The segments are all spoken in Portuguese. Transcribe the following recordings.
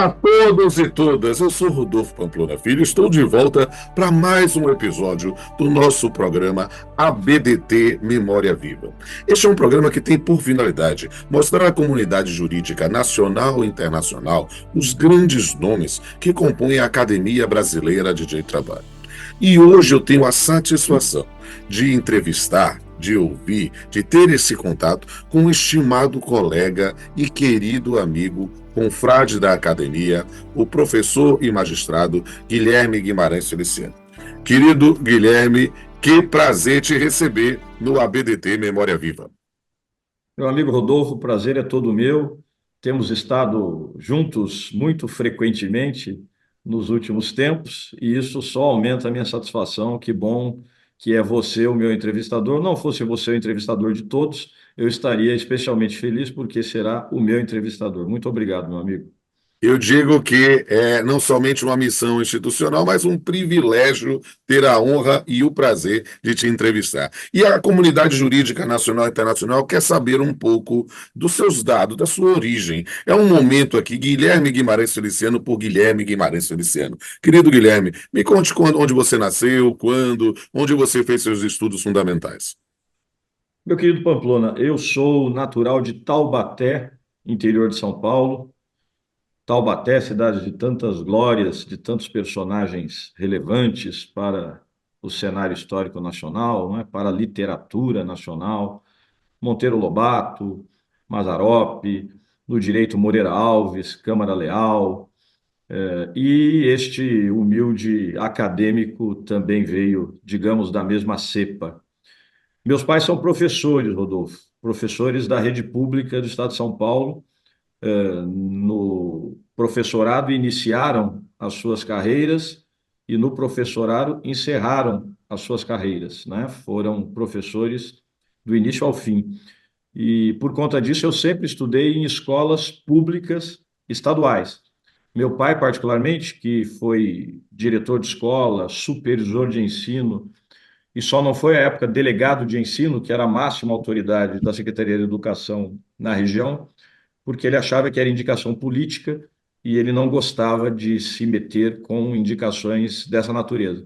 Olá a todos e todas, eu sou Rodolfo Pamplona Filho, estou de volta para mais um episódio do nosso programa ABDT Memória Viva. Este é um programa que tem por finalidade mostrar à comunidade jurídica nacional e internacional os grandes nomes que compõem a Academia Brasileira de Direito do Trabalho. E hoje eu tenho a satisfação de entrevistar, de ouvir, de ter esse contato com um estimado colega e querido amigo, confrade da academia, o professor e magistrado Guilherme Guimarães Feliciano. Querido Guilherme, que prazer te receber no ABDT Memória Viva. Meu amigo Rodolfo, o prazer é todo meu. Temos estado juntos muito frequentemente nos últimos tempos e isso só aumenta a minha satisfação. Que bom que é você o meu entrevistador. Não fosse você o entrevistador de todos, eu estaria especialmente feliz porque será o meu entrevistador. Muito obrigado, meu amigo. Eu digo que é não somente uma missão institucional, mas um privilégio ter a honra e o prazer de te entrevistar. E a comunidade jurídica nacional e internacional quer saber um pouco dos seus dados, da sua origem. É um momento aqui, Guilherme Guimarães Feliciano por Guilherme Guimarães Feliciano. Querido Guilherme, me conte onde você nasceu, quando, onde você fez seus estudos fundamentais. Meu querido Pamplona, eu sou natural de Taubaté, interior de São Paulo. Taubaté, cidade de tantas glórias, de tantos personagens relevantes para o cenário histórico nacional, não é? Para a literatura nacional, Monteiro Lobato, Mazzaropi, no direito Moreira Alves, Câmara Leal, e este humilde acadêmico também veio, digamos, da mesma cepa. Meus pais são professores, Rodolfo, professores da rede pública do Estado de São Paulo, no professorado iniciaram as suas carreiras e no professorado encerraram as suas carreiras, né? Foram professores do início ao fim. E por conta disso eu sempre estudei em escolas públicas estaduais. Meu pai, particularmente, que foi diretor de escola, supervisor de ensino, e só não foi à época delegado de ensino, que era a máxima autoridade da Secretaria de Educação na região, porque ele achava que era indicação política e ele não gostava de se meter com indicações dessa natureza.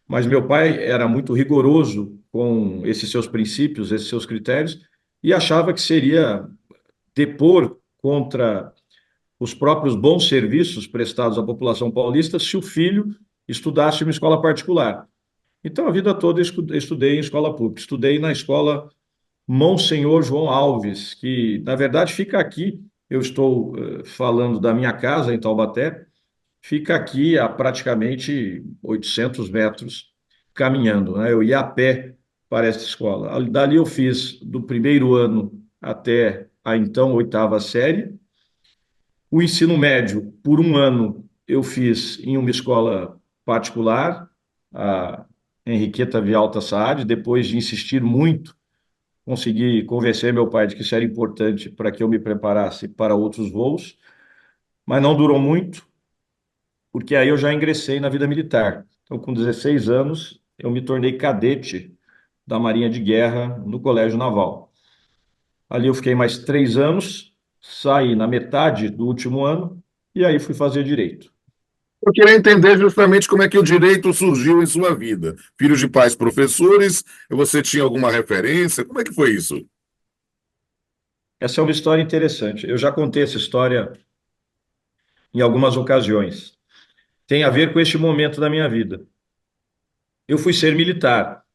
Mas meu pai era muito rigoroso com esses seus princípios, esses seus critérios, e achava que seria depor contra os próprios bons serviços prestados à população paulista se o filho estudasse em uma escola particular. Então, a vida toda eu estudei em escola pública. Estudei na escola Monsenhor João Alves, que na verdade fica aqui. Eu estou falando da minha casa em Taubaté, fica aqui a praticamente 800 metros caminhando, né? Eu ia a pé para essa escola. Dali eu fiz do primeiro ano até a então oitava série. O ensino médio, por um ano, eu fiz em uma escola particular, a Henriqueta Vialta Saad. Depois de insistir muito, consegui convencer meu pai de que isso era importante para que eu me preparasse para outros voos, mas não durou muito, porque aí eu já ingressei na vida militar. Então, com 16 anos, eu me tornei cadete da Marinha de Guerra no Colégio Naval. Ali eu fiquei mais 3 anos, saí na metade do último ano e aí fui fazer direito. Eu queria entender justamente como é que o direito surgiu em sua vida. Filho de pais professores, você tinha alguma referência? Como é que foi isso? Essa é uma história interessante. Eu já contei essa história em algumas ocasiões. Tem a ver com este momento da minha vida. Eu fui ser militar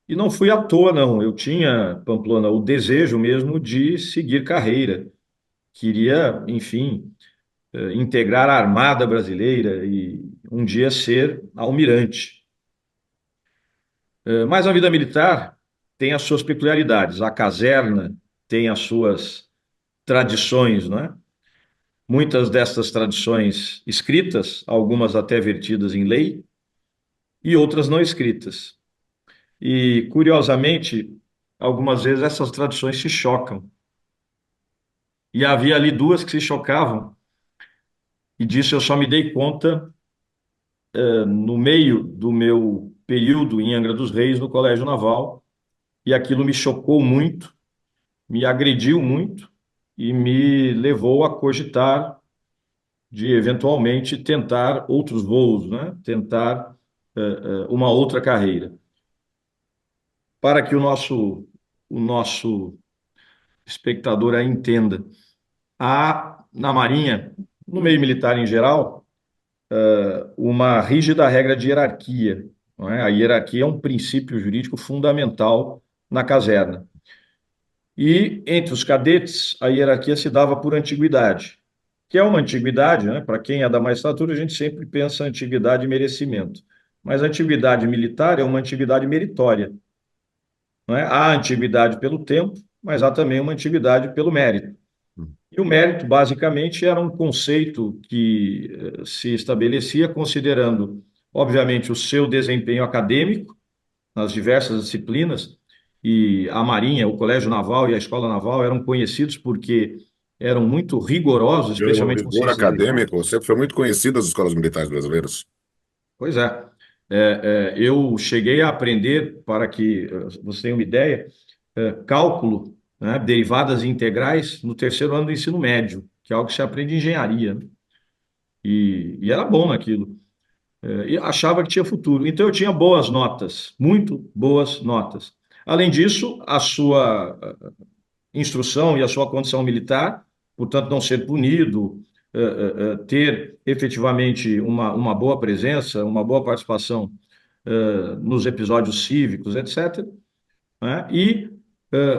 e não fui à toa, não. Eu tinha, Pamplona, o desejo mesmo de seguir carreira. Queria, enfim, integrar a Armada Brasileira e um dia ser almirante. Mas a vida militar tem as suas peculiaridades. A caserna tem as suas tradições, não é? Muitas dessas tradições escritas, algumas até vertidas em lei, e outras não escritas. E, curiosamente, algumas vezes essas tradições se chocam. E havia ali duas que se chocavam, e disso eu só me dei conta no meio do meu período em Angra dos Reis, no Colégio Naval, e aquilo me chocou muito, me agrediu muito e me levou a cogitar de eventualmente tentar outros voos, né? Tentar uma outra carreira. Para que o nosso espectador aí entenda, há na Marinha, no meio militar em geral, uma rígida regra de hierarquia, não é? A hierarquia é um princípio jurídico fundamental na caserna. E entre os cadetes, a hierarquia se dava por antiguidade, que é uma antiguidade, né? Para quem é da magistratura, a gente sempre pensa antiguidade e merecimento. Mas a antiguidade militar é uma antiguidade meritória, não é? Há antiguidade pelo tempo, mas há também uma antiguidade pelo mérito. E o mérito, basicamente, era um conceito que se estabelecia considerando, obviamente, o seu desempenho acadêmico nas diversas disciplinas, e a Marinha, o Colégio Naval e a Escola Naval eram conhecidos porque eram muito rigorosos, E o especialmente com rigor ciências exatas. acadêmico sempre foi muito conhecido das escolas militares brasileiras. Pois é. Eu cheguei a aprender, para que você tenha uma ideia, cálculo, né, derivadas integrais no terceiro ano do ensino médio, que é algo que se aprende em engenharia, né? E era bom naquilo. E achava que tinha futuro. Então eu tinha boas notas, muito boas notas. Além disso, a sua instrução e a sua condição militar, portanto, não ser punido, ter efetivamente uma boa presença, uma boa participação nos episódios cívicos, etc., né? E,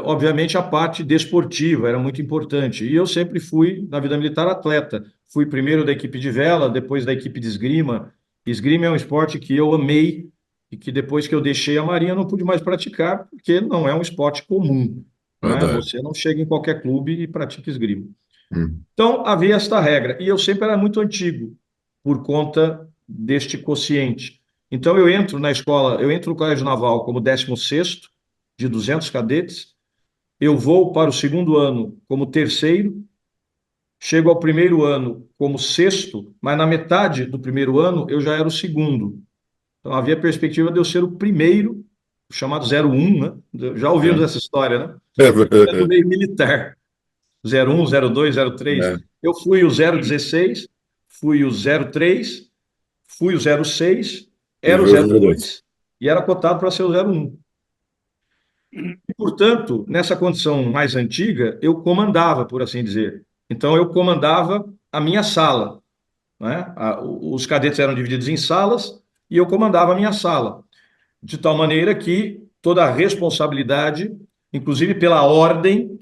obviamente, a parte desportiva era muito importante. E eu sempre fui, na vida militar, atleta. Fui primeiro da equipe de vela, depois da equipe de esgrima. Esgrima é um esporte que eu amei e que depois que eu deixei a Marinha eu não pude mais praticar, porque não é um esporte comum, né? Verdade. Você não chega em qualquer clube e pratica esgrima. Hum. Então, havia esta regra. E eu sempre era muito antigo, por conta deste quociente. Então, eu entro na escola, eu entro no Colégio Naval como 16º de 200 cadetes, eu vou para o segundo ano como terceiro, chego ao primeiro ano como sexto, mas na metade do primeiro ano eu já era o segundo. Então, havia a perspectiva de eu ser o primeiro, o chamado 01, né? Já ouvimos É. essa história, né? É, É do meio militar. 01, 02, 03. é. Eu fui o 016, fui o 03, fui o 06, E era o veio os jogadores. 02 e era cotado para ser o 01. E, portanto, nessa condição mais antiga, eu comandava, por assim dizer. Então, eu comandava a minha sala, né? Os cadetes eram divididos em salas e eu comandava a minha sala, de tal maneira que toda a responsabilidade, inclusive pela ordem,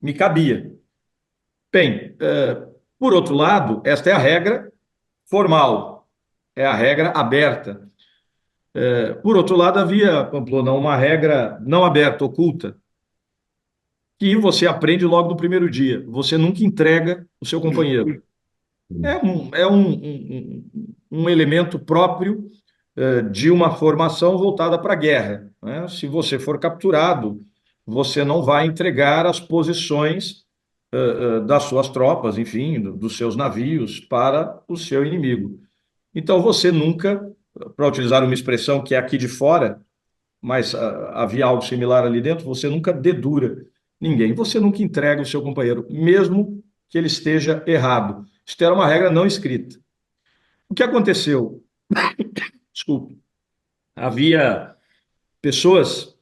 me cabia. Bem, por outro lado, esta é a regra formal, é a regra aberta. Por outro lado, havia, Pamplona, uma regra não aberta, oculta, que você aprende logo no primeiro dia. Você nunca entrega o seu companheiro. É um elemento próprio de uma formação voltada para a guerra, né? Se você for capturado, você não vai entregar as posições das suas tropas, enfim, dos seus navios para o seu inimigo. Então você nunca, para utilizar uma expressão que é aqui de fora, mas havia algo similar ali dentro, você nunca dedura ninguém, você nunca entrega o seu companheiro, mesmo que ele esteja errado. Isso era uma regra não escrita. O que aconteceu? Desculpe. Havia pessoas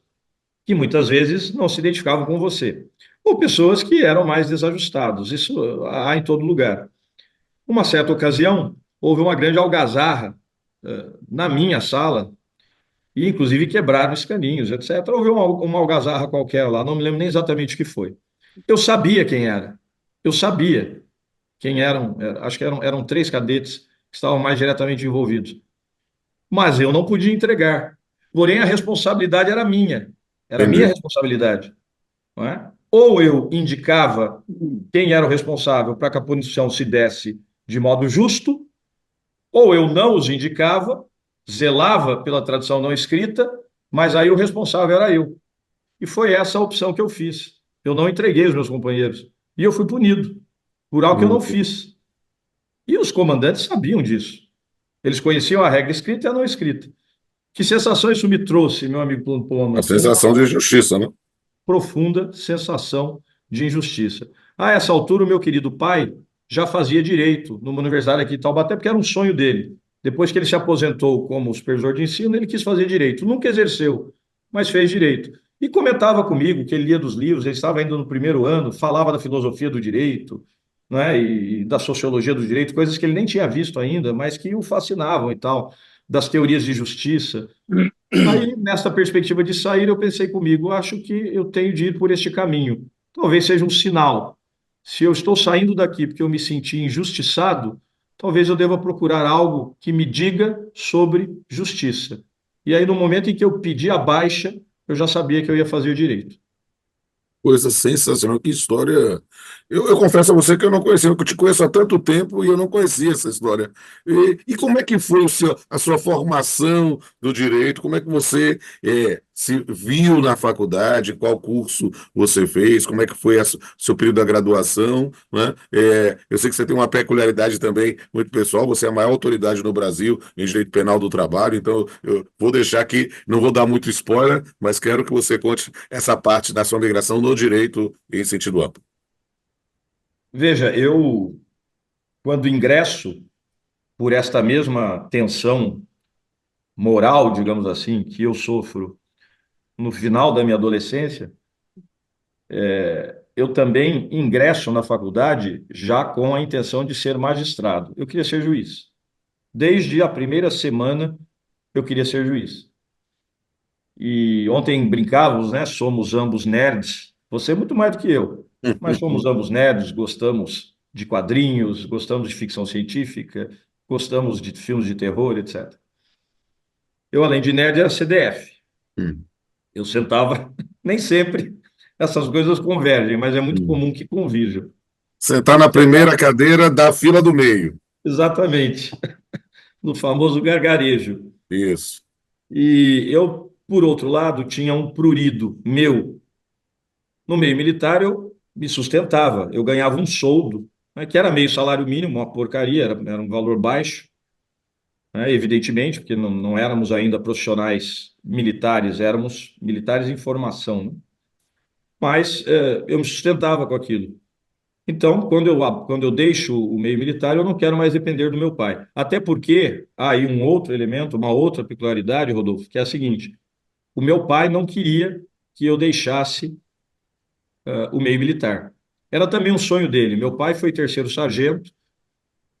que muitas vezes não se identificavam com você, ou pessoas que eram mais desajustados. Isso há em todo lugar. Uma certa ocasião, houve uma grande algazarra na minha sala, e inclusive quebraram os caninhos, etc. Houve uma algazarra qualquer lá, não me lembro nem exatamente o que foi. Eu sabia quem era, eu sabia quem eram, acho que eram 3 cadetes que estavam mais diretamente envolvidos, mas eu não podia entregar. Porém, a responsabilidade era minha Entendi. responsabilidade, não é? Ou eu indicava quem era o responsável para que a punição se desse de modo justo, ou eu não os indicava, zelava pela tradição não escrita, mas aí o responsável era eu. E foi essa a opção que eu fiz. Eu não entreguei os meus companheiros. E eu fui punido por algo que eu não Hum. fiz. E os comandantes sabiam disso. Eles conheciam a regra escrita e a não escrita. Que sensação isso me trouxe, meu amigo A Ploma? Uma sensação de injustiça, né? profunda sensação de injustiça. A essa altura, o meu querido pai já fazia direito numa universidade aqui em Taubaté, porque era um sonho dele. Depois que ele se aposentou como supervisor de ensino, ele quis fazer direito. Nunca exerceu, mas fez direito. E comentava comigo que ele lia dos livros, ele estava ainda no primeiro ano, falava da filosofia do direito, né, e da sociologia do direito, coisas que ele nem tinha visto ainda, mas que o fascinavam e tal, das teorias de justiça. Aí, nessa perspectiva de sair, eu pensei comigo, acho que eu tenho de ir por este caminho. Talvez seja um sinal. Se eu estou saindo daqui porque eu me senti injustiçado, talvez eu deva procurar algo que me diga sobre justiça. E aí, no momento em que eu pedi a baixa, eu já sabia que eu ia fazer o direito. Coisa sensacional, que história. Eu confesso a você que eu não conhecia, eu te conheço há tanto tempo e eu não conhecia essa história. E como é que foi a sua formação do direito? Como é que você se viu na faculdade? Qual curso você fez? Como é que foi seu período da graduação, né? Eu sei que você tem uma peculiaridade também muito pessoal, você é a maior autoridade no Brasil em direito penal do trabalho, então eu vou deixar aqui, não vou dar muito spoiler, mas quero que você conte essa parte da sua migração no direito em sentido amplo. Veja, eu, quando ingresso por esta mesma tensão moral, digamos assim, que eu sofro no final da minha adolescência, eu também ingresso na faculdade já com a intenção de ser magistrado. Eu queria ser juiz. Desde a primeira semana, eu queria ser juiz. E ontem brincávamos, né? Somos ambos nerds. Você é muito mais do que eu, mas somos ambos nerds, gostamos de quadrinhos, gostamos de ficção científica, gostamos de filmes de terror, etc. Eu, além de nerd, era CDF. Eu sentava, nem sempre essas coisas convergem, mas é muito comum que convirjam. Sentar na primeira cadeira da fila do meio. Exatamente, no famoso gargarejo. Isso. E eu, por outro lado, tinha um prurido meu. No meio militar, eu me sustentava, eu ganhava um soldo, né, que era meio salário mínimo, uma porcaria, era um valor baixo, né, evidentemente, porque não éramos ainda profissionais militares, éramos militares em formação, né? Mas eu me sustentava com aquilo. Então, quando eu deixo o meio militar, eu não quero mais depender do meu pai. Até porque há aí um outro elemento, uma outra peculiaridade, Rodolfo, que é a seguinte: o meu pai não queria que eu deixasse o meio militar. Era também um sonho dele. Meu pai foi terceiro sargento,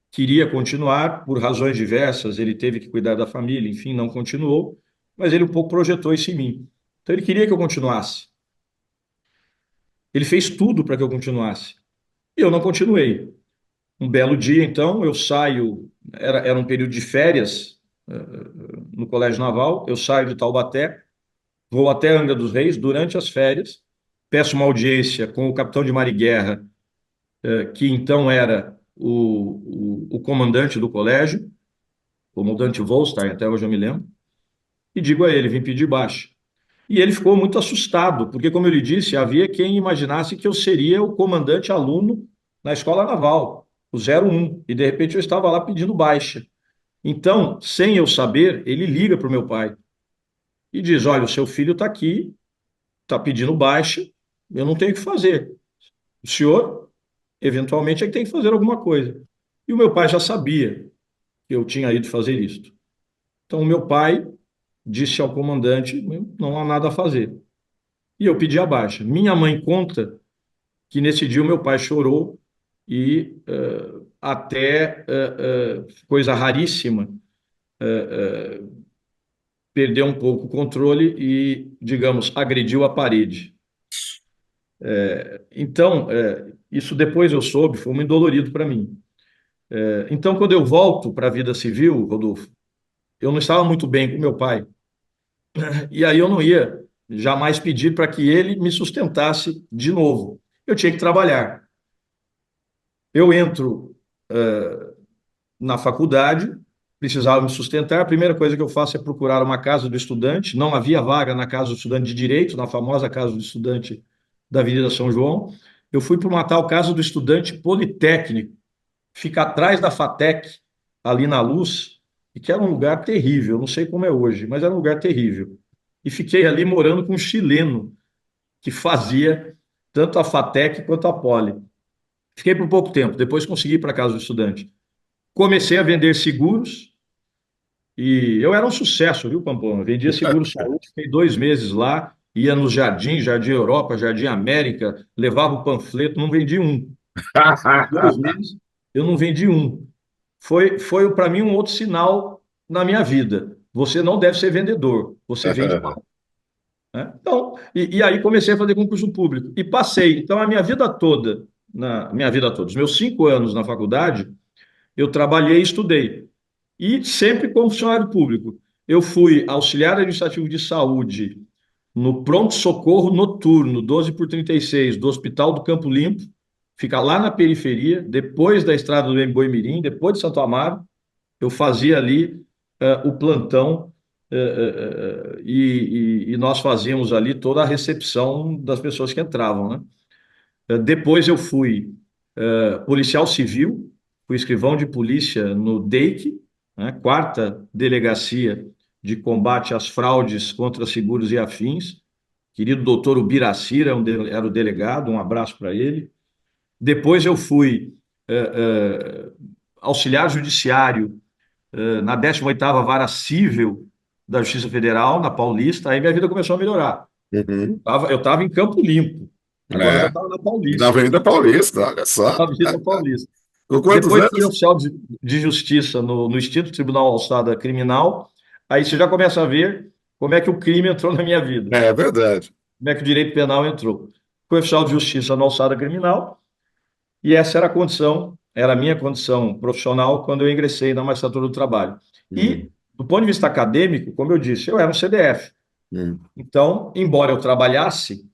queria continuar, por razões diversas, ele teve que cuidar da família, enfim, não continuou, mas ele um pouco projetou isso em mim. Então, ele queria que eu continuasse. Ele fez tudo para que eu continuasse. E eu não continuei. Um belo dia, então, eu saio, era um período de férias no Colégio Naval, eu saio de Taubaté, vou até Angra dos Reis durante as férias, peço uma audiência com o capitão de mar e guerra, que então era o comandante do colégio, o comandante Volstein, até hoje eu me lembro, e digo a ele, vim pedir baixa. E ele ficou muito assustado, porque, como eu lhe disse, havia quem imaginasse que eu seria o comandante aluno na escola naval, o 01, e de repente eu estava lá pedindo baixa. Então, sem eu saber, ele liga para o meu pai e diz: Olha, o seu filho está aqui, está pedindo baixa, eu não tenho o que fazer. O senhor, eventualmente, é que tem que fazer alguma coisa. E o meu pai já sabia que eu tinha ido fazer isso. Então, o meu pai disse ao comandante: Não há nada a fazer. E eu pedi a baixa. Minha mãe conta que nesse dia o meu pai chorou e até coisa raríssima, perdeu um pouco o controle e, digamos, agrediu a parede. Então, isso depois eu soube, foi muito dolorido para mim. Então, quando eu volto para a vida civil, Rodolfo, eu não estava muito bem com meu pai. E aí eu não ia jamais pedir para que ele me sustentasse de novo. Eu tinha que trabalhar. Eu entro na faculdade, precisava me sustentar. A primeira coisa que eu faço é procurar uma casa do estudante. Não havia vaga na casa do estudante de direito, na famosa casa do estudante da Avenida São João. Eu fui para uma tal casa do estudante politécnico, fica atrás da FATEC, ali na Luz, e que era um lugar terrível. Não sei como é hoje, mas era um lugar terrível. E fiquei ali morando com um chileno que fazia tanto a FATEC quanto a Poli. Fiquei por pouco tempo, depois consegui ir para casa do estudante. Comecei a vender seguros e eu era um sucesso, viu, Pampona? Vendia seguro saúde, fiquei 2 meses lá, ia no Jardim, Jardim Europa, Jardim América, levava o panfleto, não vendi um. 2 meses, eu não vendi um. Foi para mim um outro sinal na minha vida. Você não deve ser vendedor, você vende mal, né? Então, e aí comecei a fazer concurso público e passei. Então, a minha vida toda, os meus 5 anos na faculdade, eu trabalhei e estudei. E sempre como funcionário público. Eu fui auxiliar administrativo de saúde no pronto-socorro noturno, 12 por 36 do Hospital do Campo Limpo, fica lá na periferia, depois da estrada do Emboimirim, depois de Santo Amaro. Eu fazia ali o plantão e nós fazíamos ali toda a recepção das pessoas que entravam, né? Depois eu fui policial civil, fui escrivão de polícia no DEIC, né, quarta Delegacia de Combate às Fraudes contra Seguros e Afins. Querido doutor Ubiracira era o delegado, um abraço para ele. Depois eu fui auxiliar judiciário na 18ª Vara Civil da Justiça Federal, na Paulista. Aí minha vida começou a melhorar. Uhum. Eu estava em Campo Limpo, agora eu já É, estava na na Paulista. Avenida Paulista, olha só. Na Avenida Paulista. Com quantos Depois fui anos? oficial de justiça no Instituto Tribunal Alçada Criminal. Aí você já começa a ver como é que o crime entrou na minha vida, É verdade. como é que o direito penal entrou. Fui oficial de justiça no Alçada Criminal e essa era a condição, era a minha condição profissional quando eu ingressei na magistratura do trabalho. Hum, E, do ponto de vista acadêmico, como eu disse, eu era um CDF. hum, Então, embora eu trabalhasse,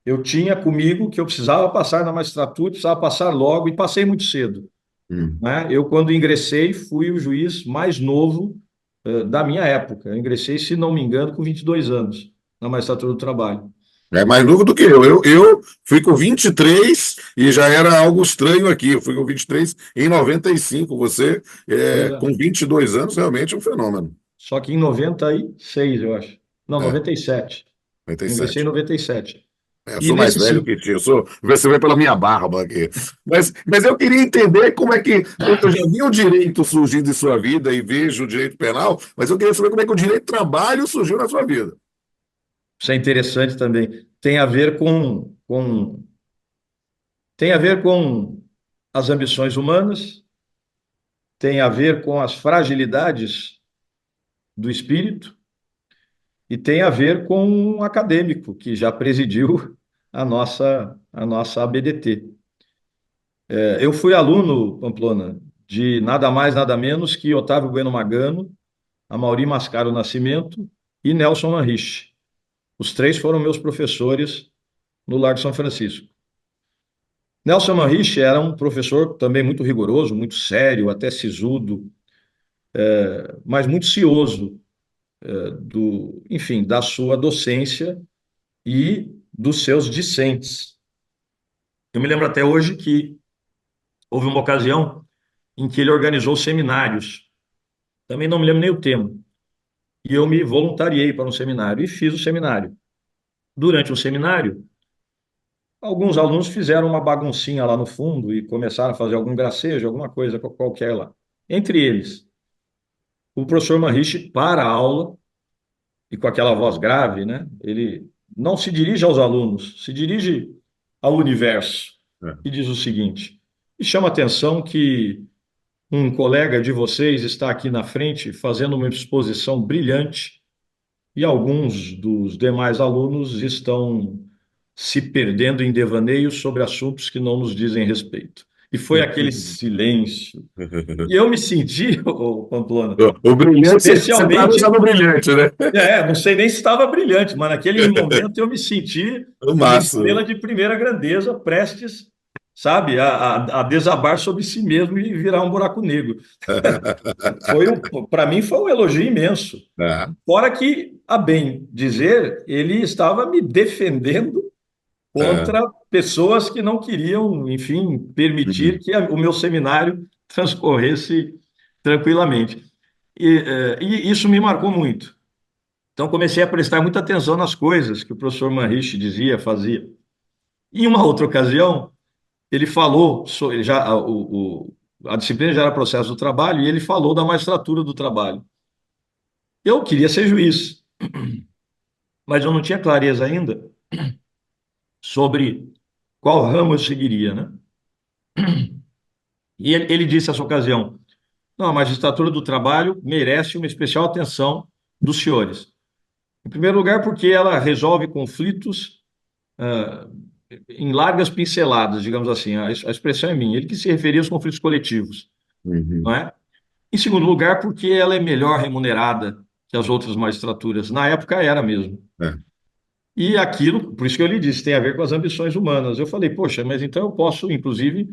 eu tinha comigo que eu precisava passar na magistratura, precisava passar logo e passei muito cedo, hum. né? Eu, quando ingressei, fui o juiz mais novo da minha época. Eu ingressei, se não me engano, com 22 anos na magistratura do trabalho. É mais novo do que eu. Eu fui com 23 e já era algo estranho aqui. Eu fui com 23 em 95. Você, Pois é. com 22 anos, realmente é um fenômeno. Só que em 96, eu acho. Não, É, 97. Eu ingressei em 97. 97. É, eu E sou mais nesse velho sim, que ti. Eu sou, você vê pela minha barba aqui. Mas eu queria entender como é que. Eu já vi o direito surgindo em sua vida e vejo o direito penal, mas eu queria saber como é que o direito do trabalho surgiu na sua vida. isso é interessante também. Tem a ver com as ambições humanas, tem a ver com as fragilidades do espírito e tem a ver com um acadêmico que já presidiu a nossa ABDT. Eu fui aluno, Pamplona, de nada mais, nada menos que Otávio Bueno Magano, Amaury Mascaro Nascimento e Nelson Manrich. Os três foram meus professores no Largo São Francisco. Nelson Manrich era um professor também muito rigoroso, muito sério, até sisudo, mas muito cioso enfim, da sua docência e dos seus discentes. Eu me lembro até hoje que houve uma ocasião em que ele organizou seminários. Também não me lembro nem o tema. E eu me voluntariei para um seminário e fiz o seminário. Durante o seminário, alguns alunos fizeram uma baguncinha lá no fundo e começaram a fazer algum gracejo, alguma coisa qualquer lá. Entre eles, o professor Manrich para a aula e com aquela voz grave, né? Ele não se dirige aos alunos, se dirige ao universo É. e diz o seguinte: e chama atenção que um colega de vocês está aqui na frente fazendo uma exposição brilhante e alguns dos demais alunos estão se perdendo em devaneios sobre assuntos que não nos dizem respeito. E foi aquele silêncio. E eu me senti, Pamplona, O brilhante, você estava especialmente. usando brilhante, né? Não sei nem se estava brilhante, mas naquele momento eu me senti O uma máximo. estrela de primeira grandeza, prestes, sabe, a desabar sobre si mesmo e virar um buraco negro. Para mim, foi um elogio imenso. É. Fora que, a bem dizer, ele estava me defendendo É. contra pessoas que não queriam, enfim, permitir Uhum. que o meu seminário transcorresse tranquilamente. E isso me marcou muito. Então, comecei a prestar muita atenção nas coisas que o professor Manrich dizia, fazia. Em uma outra ocasião, ele falou, ele já, a disciplina já era processo do trabalho, e ele falou da magistratura do trabalho. Eu queria ser juiz, mas eu não tinha clareza ainda sobre qual ramo eu seguiria, né? E ele disse nessa ocasião: não, a magistratura do trabalho merece uma especial atenção dos senhores. Em primeiro lugar, porque ela resolve conflitos ah, em largas pinceladas, digamos assim, a expressão é minha. Ele que se referia aos conflitos coletivos, não Uhum. é? Em segundo lugar, porque ela é melhor remunerada que as outras magistraturas. Na época era mesmo. É. E aquilo, por isso que eu lhe disse, tem a ver com as ambições humanas. Eu falei, poxa, mas então eu posso, inclusive,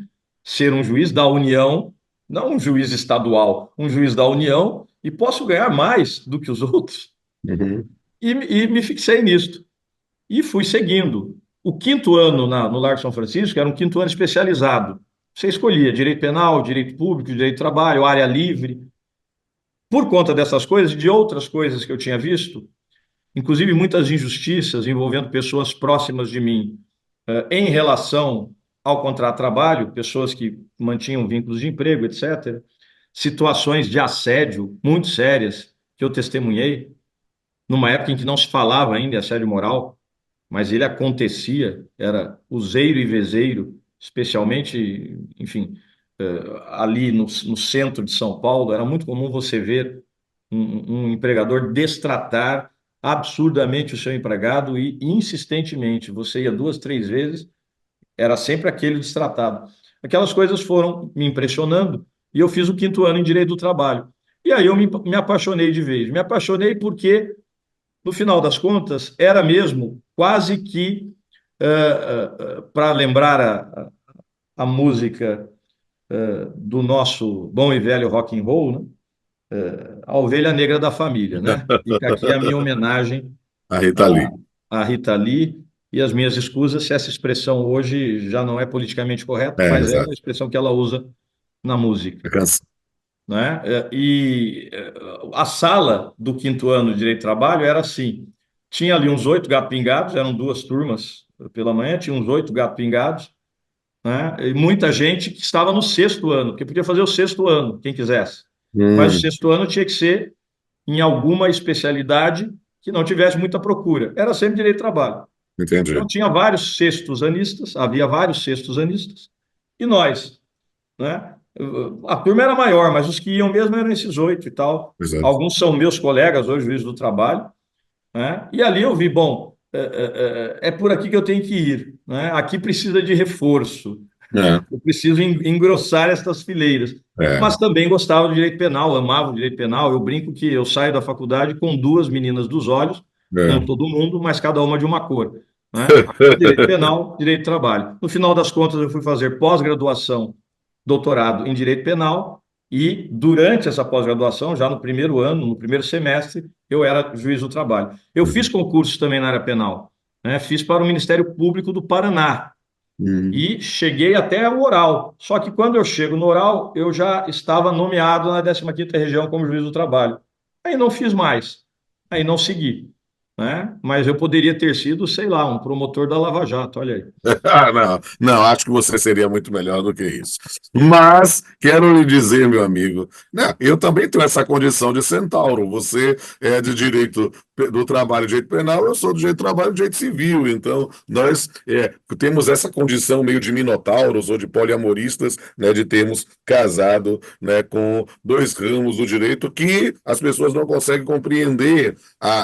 ser um juiz da União, não um juiz estadual, um juiz da União, e posso ganhar mais do que os outros. Uhum. E me fixei nisto. E fui seguindo. O quinto ano no Largo São Francisco era um quinto ano especializado. Você escolhia direito penal, direito público, direito do trabalho, área livre. Por conta dessas coisas e de outras coisas que eu tinha visto, inclusive muitas injustiças envolvendo pessoas próximas de mim, em relação ao contrato de trabalho, pessoas que mantinham vínculos de emprego, etc. Situações de assédio muito sérias que eu testemunhei, numa época em que não se falava ainda em assédio moral, mas ele acontecia, era useiro e vezeiro, especialmente, enfim, ali no centro de São Paulo, era muito comum você ver um empregador destratar absurdamente o seu empregado e insistentemente, você ia duas, três vezes, era sempre aquele destratado. Aquelas coisas foram me impressionando e eu fiz o quinto ano em Direito do Trabalho. E aí eu me apaixonei de vez. Me apaixonei porque, no final das contas, era mesmo quase que, para lembrar a música do nosso bom e velho rock and roll, né? A ovelha negra da família, né? Fica aqui a minha homenagem A Rita Lee. à Rita Lee e as minhas escusas se essa expressão hoje já não é politicamente correta, É, mas é uma exato. expressão que ela usa na música, A canção. né? A sala do quinto ano de Direito do Trabalho era assim, tinha ali uns 8 gatos pingados, eram duas turmas pela manhã, tinha uns 8 gatos pingados, né? E muita gente que estava no sexto ano, porque podia fazer o sexto ano, quem quisesse. Mas o Hum, sexto ano tinha que ser em alguma especialidade que não tivesse muita procura. Era sempre direito de trabalho. Então entendi. tinha vários sextos anistas, havia vários sextos anistas, e nós, né? A turma era maior, mas os que iam mesmo eram esses 8 e tal. Exato. Alguns são meus colegas hoje, juízes do trabalho, né? E ali eu vi, bom, é por aqui que eu tenho que ir, né? Aqui precisa de reforço. É, Eu preciso engrossar estas fileiras. é, Mas também gostava do direito penal, amava o direito penal. Eu brinco que eu saio da faculdade com duas meninas dos olhos, como é. todo mundo, mas cada uma de uma cor, né? Direito penal, direito do trabalho. No final das contas, eu fui fazer pós-graduação, doutorado em direito penal, e durante essa pós-graduação, já no primeiro ano, no primeiro semestre, eu era juiz do trabalho. Eu fiz concursos também na área penal, né? Fiz para o Ministério Público do Paraná Hum, e cheguei até o oral. Só que quando eu chego no oral, eu já estava nomeado na 15ª região como juiz do trabalho. Aí não fiz mais, aí não segui, né? Mas eu poderia ter sido, sei lá, um promotor da Lava Jato, olha aí. Ah, não, não, acho que você seria muito melhor do que isso. Mas quero lhe dizer, meu amigo, né, eu também tenho essa condição de centauro. Você é de direito do trabalho, direito penal, eu sou do direito do trabalho, direito civil. Então, nós temos essa condição meio de minotauros ou de poliamoristas, né, de termos casado, né, com dois ramos do direito que as pessoas não conseguem compreender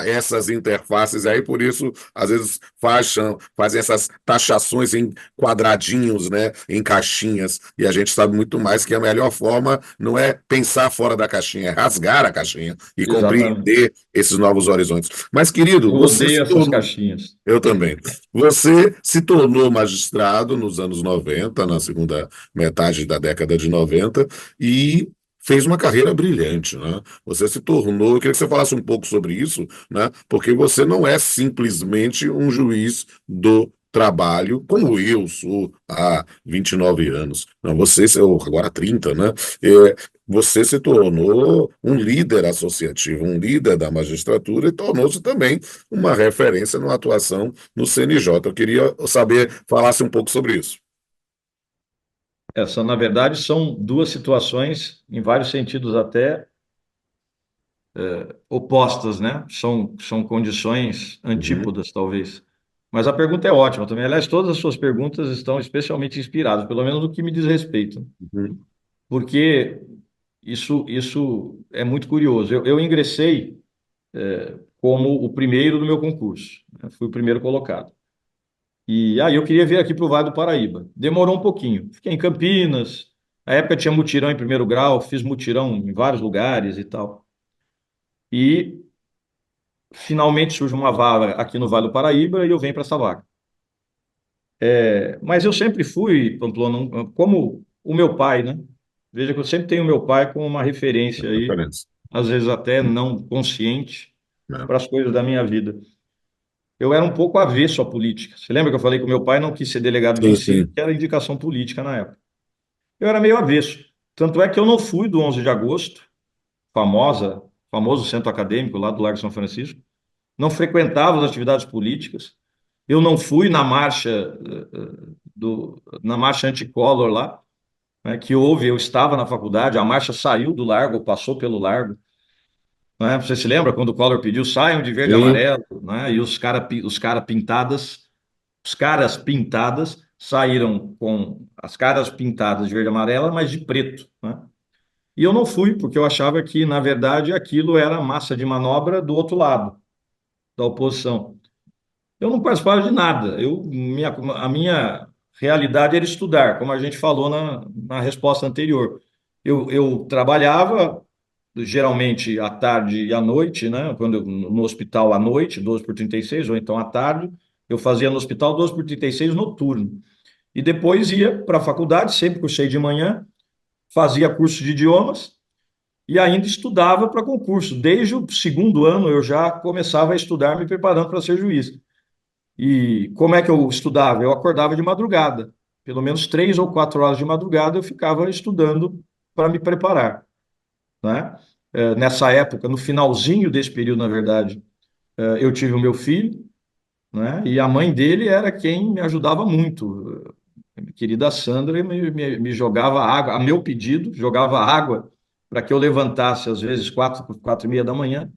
essas interfaces aí, por isso, às vezes, fazem essas taxações em quadradinhos, né, em caixinhas, e a gente sabe muito mais que a melhor forma não é pensar fora da caixinha, é rasgar a caixinha e Exatamente. compreender esses novos horizontes. Mas, querido, Eu você odeio se essas tornou. caixinhas. Eu também. Você se tornou magistrado nos anos 90, na segunda metade da década de 90, e fez uma carreira brilhante, né? Você se tornou, eu queria que você falasse um pouco sobre isso, né? Porque você não é simplesmente um juiz do trabalho, como eu sou há 29 anos. Não, você, agora 30, né? É, você se tornou um líder associativo, um líder da magistratura e tornou-se também uma referência numa atuação no CNJ. Eu queria saber, falasse um pouco sobre isso. Essa, na verdade, são duas situações, em vários sentidos até opostas, né? São condições Uhum, antípodas, talvez. Mas a pergunta é ótima também. Aliás, todas as suas perguntas estão especialmente inspiradas, pelo menos no que me diz respeito, uhum. porque isso é muito curioso. Eu ingressei como o primeiro do meu concurso, né? Fui o primeiro colocado. E aí eu queria vir aqui para o Vale do Paraíba. Demorou um pouquinho. Fiquei em Campinas. Na época tinha mutirão em primeiro grau, fiz mutirão em vários lugares e tal. E finalmente surge uma vaga aqui no Vale do Paraíba e eu venho para essa vaga. Mas eu sempre fui, Pamplona, como o meu pai, né? Veja que eu sempre tenho o meu pai como uma referência aí, Referência. às vezes até não consciente, Né? para as coisas da minha vida. Eu era um pouco avesso à política. Você lembra que eu falei que o meu pai não quis ser delegado de Sim, ensino, sim. que era indicação política na época. Eu era meio avesso. Tanto é que eu não fui do 11 de agosto, famoso centro acadêmico lá do Largo São Francisco, não frequentava as atividades políticas. Eu não fui na marcha na marcha anticolor lá, né, que houve. Eu estava na faculdade, a marcha saiu do Largo, passou pelo Largo, né? Você se lembra quando o Collor pediu saiam de verde e Sim. amarelo, né? E os caras pintadas saíram com as caras pintadas de verde e amarela, mas de preto, né? E eu não fui, porque eu achava que, na verdade, aquilo era massa de manobra do outro lado, da oposição. Eu não participava de nada. A minha realidade era estudar, como a gente falou na resposta anterior. Eu trabalhava, geralmente à tarde e à noite, né? No hospital à noite, 12 por 36 ou então à tarde. Eu fazia no hospital 12 por 36 noturno. E depois ia para a faculdade, sempre cursei de manhã, fazia curso de idiomas e ainda estudava para concurso. Desde o segundo ano eu já começava a estudar, me preparando para ser juiz. E como é que eu estudava? Eu acordava de madrugada, pelo menos 3 ou 4 horas de madrugada eu ficava estudando para me preparar, né? Nessa época, no finalzinho desse período, na verdade, eu tive o meu filho, né? E a mãe dele era quem me ajudava muito. Minha querida Sandra me jogava água, a meu pedido, jogava água para que eu levantasse às vezes 4, 4:30 da manhã.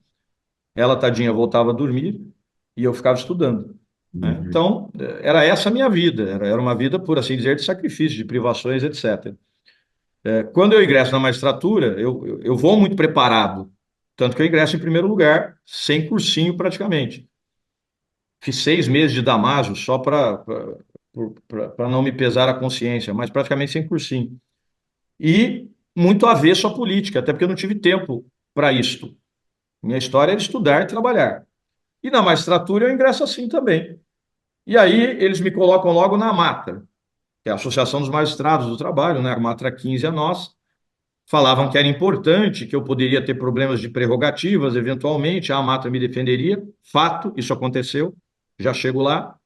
Ela, tadinha, voltava a dormir e eu ficava estudando, né? Uhum. Então, era essa a minha vida, era uma vida, por assim dizer, de sacrifício, de privações, etc. Quando eu ingresso na magistratura, eu vou muito preparado, tanto que eu ingresso em primeiro lugar, sem cursinho praticamente. Fiz 6 meses de Damásio só para não me pesar a consciência, mas praticamente sem cursinho. E muito avesso à política, até porque eu não tive tempo para isto. Minha história era estudar e trabalhar. E na magistratura eu ingresso assim também. E aí eles me colocam logo na AMATRA, que é a Associação dos Magistrados do Trabalho, né? A AMATRA 15 é nossa. Falavam que era importante, que eu poderia ter problemas de prerrogativas, eventualmente, a AMATRA me defenderia. Fato, isso aconteceu, já chego lá.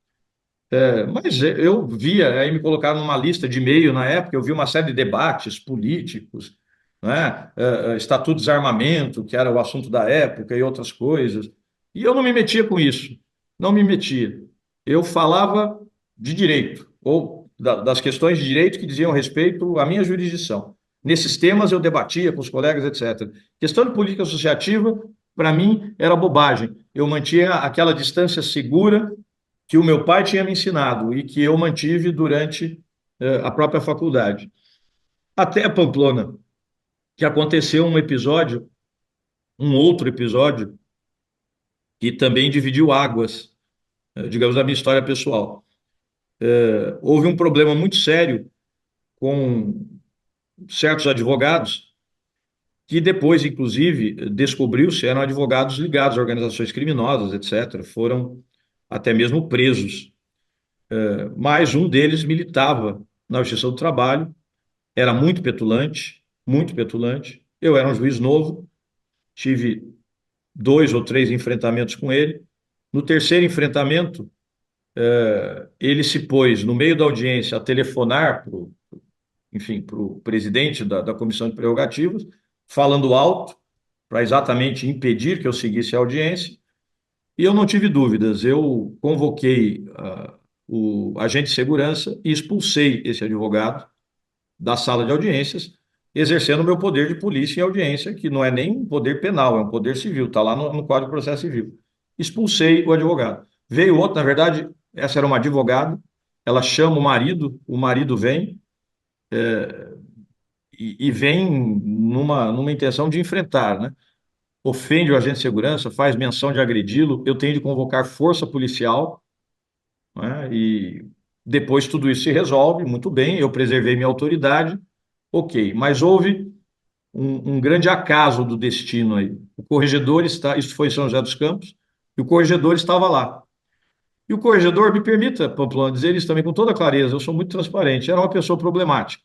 Mas eu via, aí me colocaram numa lista de e-mail na época, eu vi uma série de debates políticos, né? Estatuto de Desarmamento, que era o assunto da época, e outras coisas. E eu não me metia com isso, não me metia. Eu falava de direito, ou das questões de direito que diziam respeito à minha jurisdição. Nesses temas eu debatia com os colegas, etc. Questão de política associativa, para mim, era bobagem. Eu mantinha aquela distância segura que o meu pai tinha me ensinado e que eu mantive durante a própria faculdade. Até Pamplona, que aconteceu um outro episódio, que também dividiu águas, digamos, da minha história pessoal. Houve um problema muito sério com certos advogados, que depois, inclusive, descobriu-se eram advogados ligados a organizações criminosas, etc. Foram até mesmo presos. Mas um deles militava na Justiça do Trabalho, era muito petulante, muito petulante. Eu era um juiz novo, tive 2 ou 3 enfrentamentos com ele. No terceiro enfrentamento, ele se pôs no meio da audiência a telefonar para o presidente da Comissão de Prerrogativas, falando alto, para exatamente impedir que eu seguisse a audiência. E eu não tive dúvidas, eu convoquei o agente de segurança e expulsei esse advogado, da sala de audiências, exercendo o meu poder de polícia em audiência, que não é nem um poder penal, é um poder civil, está lá no Código de Processo Civil. Expulsei o advogado. Veio outro, na verdade, essa era uma advogada, ela chama o marido vem, e vem numa intenção de enfrentar, né? Ofende o agente de segurança, faz menção de agredi-lo, eu tenho de convocar força policial, né? E depois tudo isso se resolve, muito bem, eu preservei minha autoridade, ok, mas houve um grande acaso do destino aí. O corregedor está, isso foi em São José dos Campos, e o corregedor estava lá. E o corregedor, me permita, Pamplona, dizer isso também com toda clareza, eu sou muito transparente, era uma pessoa problemática.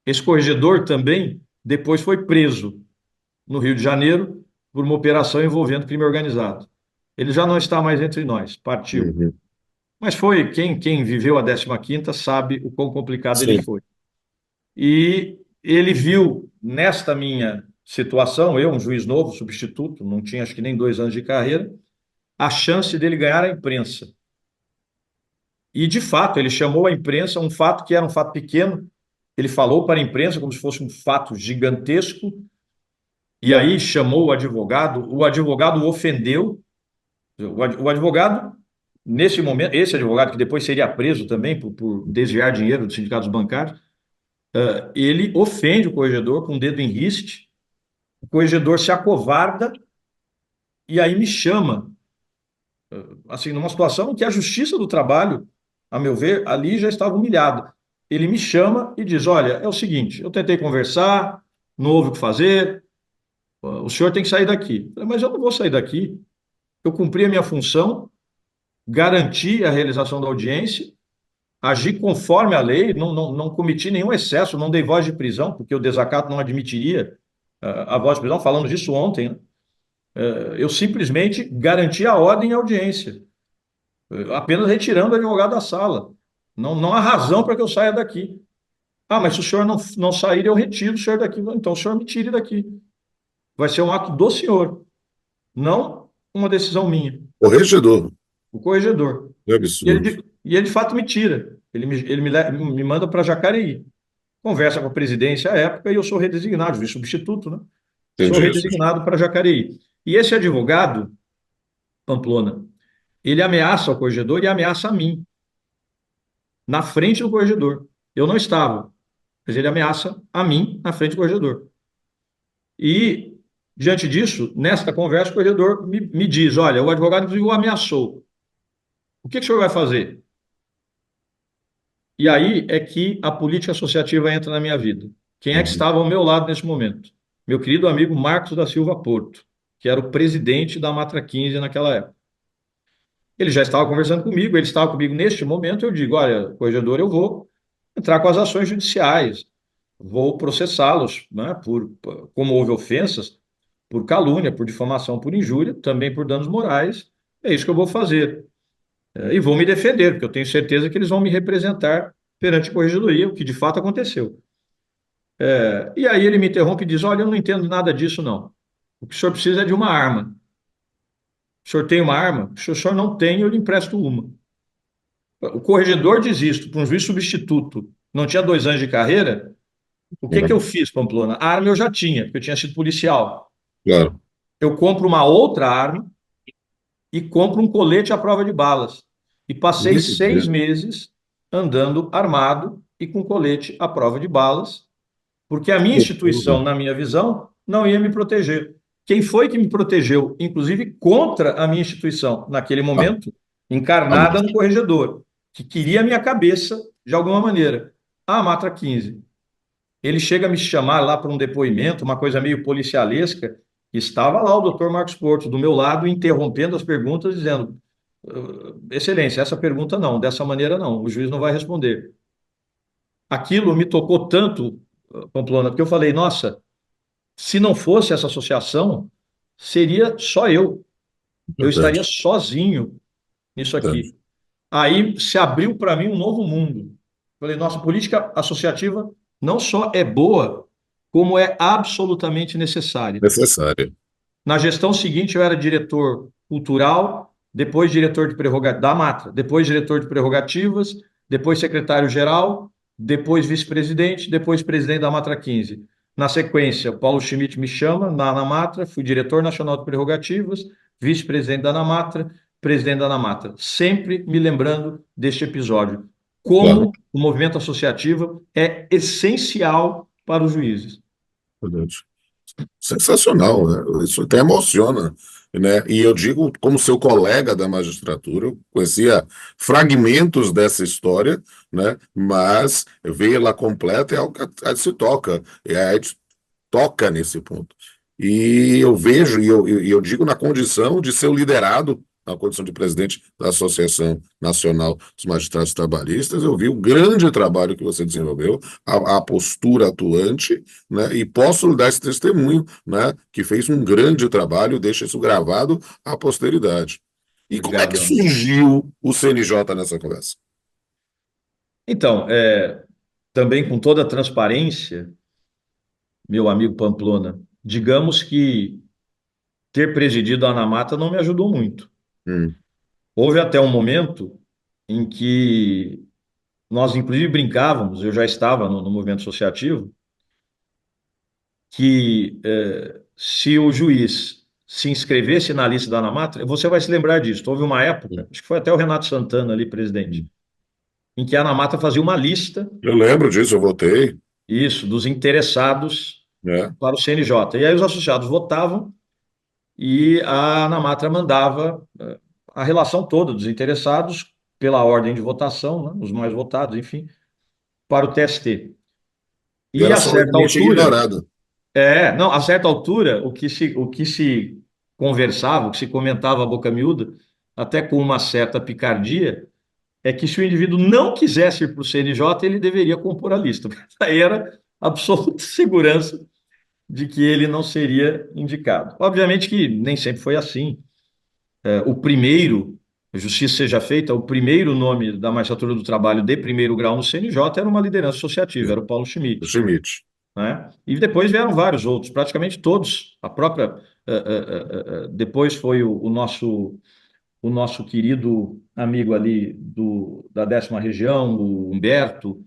Esse corregedor também depois foi preso no Rio de Janeiro por uma operação envolvendo crime organizado. Ele já não está mais entre nós, partiu. Uhum. Mas foi, quem viveu a 15ª sabe o quão complicado ele Sim. foi. E ele viu nesta minha situação, eu, um juiz novo, substituto, não tinha acho que nem 2 anos de carreira, a chance dele ganhar a imprensa. E, de fato, ele chamou a imprensa, um fato que era um fato pequeno, ele falou para a imprensa como se fosse um fato gigantesco, e aí chamou o advogado o ofendeu, o advogado, nesse momento, esse advogado que depois seria preso também por desviar dinheiro dos sindicatos bancários, ele ofende o corregedor com o dedo em riste, o corregedor se acovarda e aí me chama, assim, numa situação em que a Justiça do Trabalho, a meu ver, ali já estava humilhada. Ele me chama e diz: olha, é o seguinte, eu tentei conversar, não houve o que fazer, o senhor tem que sair daqui. Eu falei, mas eu não vou sair daqui, eu cumpri a minha função, garanti a realização da audiência, agi conforme a lei, não cometi nenhum excesso, não dei voz de prisão, porque o desacato não admitiria a voz de prisão, falamos disso ontem, né? Eu simplesmente garanti a ordem e a audiência, apenas retirando o advogado da sala. Não há razão para que eu saia daqui. Ah, mas se o senhor não sair, eu retiro o senhor daqui. Então o senhor me tire daqui. Vai ser um ato do senhor, não uma decisão minha. Corregedor. O corregedor. Que absurdo. E ele de fato me tira. Me manda para Jacareí. Conversa com a presidência à época e eu sou redesignado, vice substituto, né? Sou Entendi isso. redesignado para Jacareí. E esse advogado, Pamplona, ele ameaça o corregedor e ameaça a mim, na frente do corregedor. Eu não estava, mas ele ameaça a mim na frente do corregedor. E, diante disso, nesta conversa, o corregedor me diz: olha, o advogado, inclusive, o ameaçou. O que o senhor vai fazer? E aí é que a política associativa entra na minha vida. Quem é que Uhum. estava ao meu lado nesse momento? Meu querido amigo Marcos da Silva Porto, que era o presidente da Matra 15 naquela época. Ele já estava conversando comigo, ele estava comigo neste momento. Eu digo: olha, corregedor, eu vou entrar com as ações judiciais, vou processá-los, né, como houve ofensas, por calúnia, por difamação, por injúria, também por danos morais. É isso que eu vou fazer. E vou me defender, porque eu tenho certeza que eles vão me representar perante a corregedoria, o que de fato aconteceu. E aí ele me interrompe e diz: olha, eu não entendo nada disso, não. O que o senhor precisa é de uma arma. O senhor tem uma arma? Se o senhor não tem, eu lhe empresto uma. O corregedor diz isto para um juiz substituto, não tinha 2 anos de carreira. O que eu Uhum. fiz, Pamplona? A arma eu já tinha, porque eu tinha sido policial. Claro. Eu compro uma outra arma e compro um colete à prova de balas. E passei Muito 6 meses andando armado e com colete à prova de balas, porque a minha instituição, bem. na minha visão, não ia me proteger. Quem foi que me protegeu, inclusive contra a minha instituição, naquele Ah, momento, ah, encarnada no corregedor, que queria a minha cabeça de alguma maneira? A Matra 15. Ele chega a me chamar lá para um depoimento, uma coisa meio policialesca, e estava lá o doutor Marcos Porto do meu lado, interrompendo as perguntas, dizendo: Excelência, essa pergunta não, dessa maneira não, o juiz não vai responder. Aquilo me tocou tanto, Pamplona, porque eu falei: nossa, se não fosse essa associação, seria só eu. Eu estaria Verdade. sozinho nisso Verdade. aqui. Aí se abriu para mim um novo mundo. Falei: nossa, política associativa não só é boa, como é absolutamente necessária. Necessário. Na gestão seguinte, eu era diretor cultural, depois diretor de prerrogativas da Matra, depois diretor de prerrogativas, depois secretário-geral. depois vice-presidente, depois presidente da Matra 15. Na sequência, Paulo Schmidt me chama na Anamatra, fui diretor nacional de prerrogativas, vice-presidente da Anamatra, presidente da Anamatra. Sempre me lembrando deste episódio. Claro. Como o movimento associativo é essencial para os juízes. Verdade. Sensacional, né? Isso até emociona, né? E eu digo, como seu colega da magistratura, eu conhecia fragmentos dessa história, né? Mas vê-la completa é algo que se toca, a gente toca nesse ponto. E eu vejo, e eu digo na condição de ser o liderado, na condição de presidente da Associação Nacional dos Magistrados Trabalhistas, eu vi o grande trabalho que você desenvolveu, a postura atuante, né, e posso lhe dar esse testemunho, né, que fez um grande trabalho, deixa isso gravado à posteridade. E como é que Obrigado. surgiu o CNJ nessa conversa? Então, também com toda a transparência, meu amigo Pamplona, digamos que ter presidido a Anamata não me ajudou muito. Hum, Houve até um momento em que nós, inclusive, brincávamos, eu já estava no movimento associativo, que se o juiz se inscrevesse na lista da Anamata, você vai se lembrar disso. Houve uma época, hum, acho que foi até o Renato Santana ali, presidente, hum. em que a Anamata fazia uma lista, Eu lembro disso, eu votei, isso, dos interessados né? para o CNJ. E aí os associados votavam e a Anamatra mandava a relação toda dos interessados pela ordem de votação, né, os mais votados, enfim, para o TST. E E era a certa solenemente altura, ignorado. não, a certa altura, o que se conversava, o que se comentava a boca miúda, até com uma certa picardia, é que se o indivíduo não quisesse ir para o CNJ, ele deveria compor a lista. Aí era absoluta segurança de que ele não seria indicado. Obviamente que nem sempre foi assim. O primeiro, justiça seja feita, o primeiro nome da magistratura do trabalho de primeiro grau no CNJ era uma liderança associativa, era o Paulo O Schmidt, Schmidt. né? E depois vieram vários outros, praticamente todos. A própria, depois foi o nosso querido amigo ali da 10ª região, o Humberto,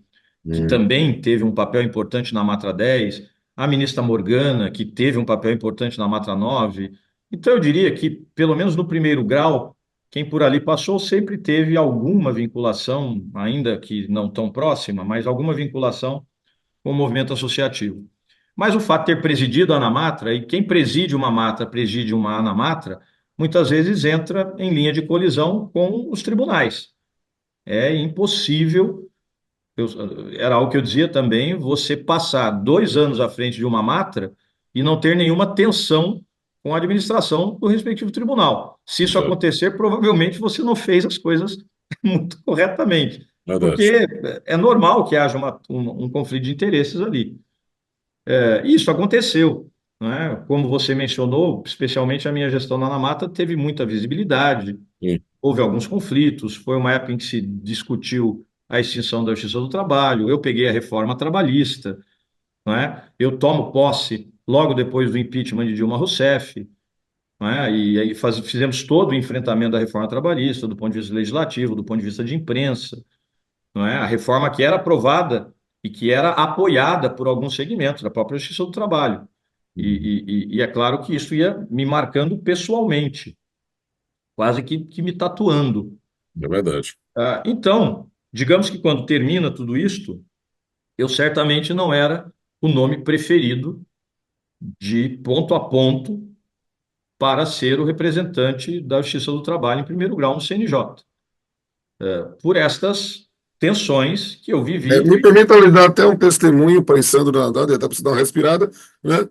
que Hum, também teve um papel importante na Matra 10, a ministra Morgana, que teve um papel importante na Matra 9. Então, eu diria que, pelo menos no primeiro grau, quem por ali passou sempre teve alguma vinculação, ainda que não tão próxima, mas alguma vinculação com o movimento associativo. Mas o fato de ter presidido a Anamatra, e quem preside uma matra, preside uma Anamatra, muitas vezes entra em linha de colisão com os tribunais. É impossível era algo que eu dizia também, você passar 2 anos à frente de uma matra e não ter nenhuma tensão com a administração do respectivo tribunal. Se isso verdade. acontecer, provavelmente você não fez as coisas muito corretamente, Verdade. porque é normal que haja um conflito de interesses ali. Isso aconteceu, né? Como você mencionou, especialmente a minha gestão na Anamata teve muita visibilidade, Sim. houve alguns conflitos, foi uma época em que se discutiu a extinção da Justiça do Trabalho, eu peguei a reforma trabalhista, não é? Eu tomo posse logo depois do impeachment de Dilma Rousseff, não é? E aí fizemos todo o enfrentamento da reforma trabalhista, do ponto de vista legislativo, do ponto de vista de imprensa, não é? A reforma que era aprovada e que era apoiada por alguns segmentos da própria Justiça do Trabalho. Uhum. E é claro que isso ia me marcando pessoalmente, quase que me tatuando. É verdade. Então, digamos que quando termina tudo isto, eu certamente não era o nome preferido de ponto a ponto para ser o representante da Justiça do Trabalho em primeiro grau no CNJ, por estas tensões que eu vivi. Me permita lhe dar até um testemunho, pensando dá para você dar uma respirada, né?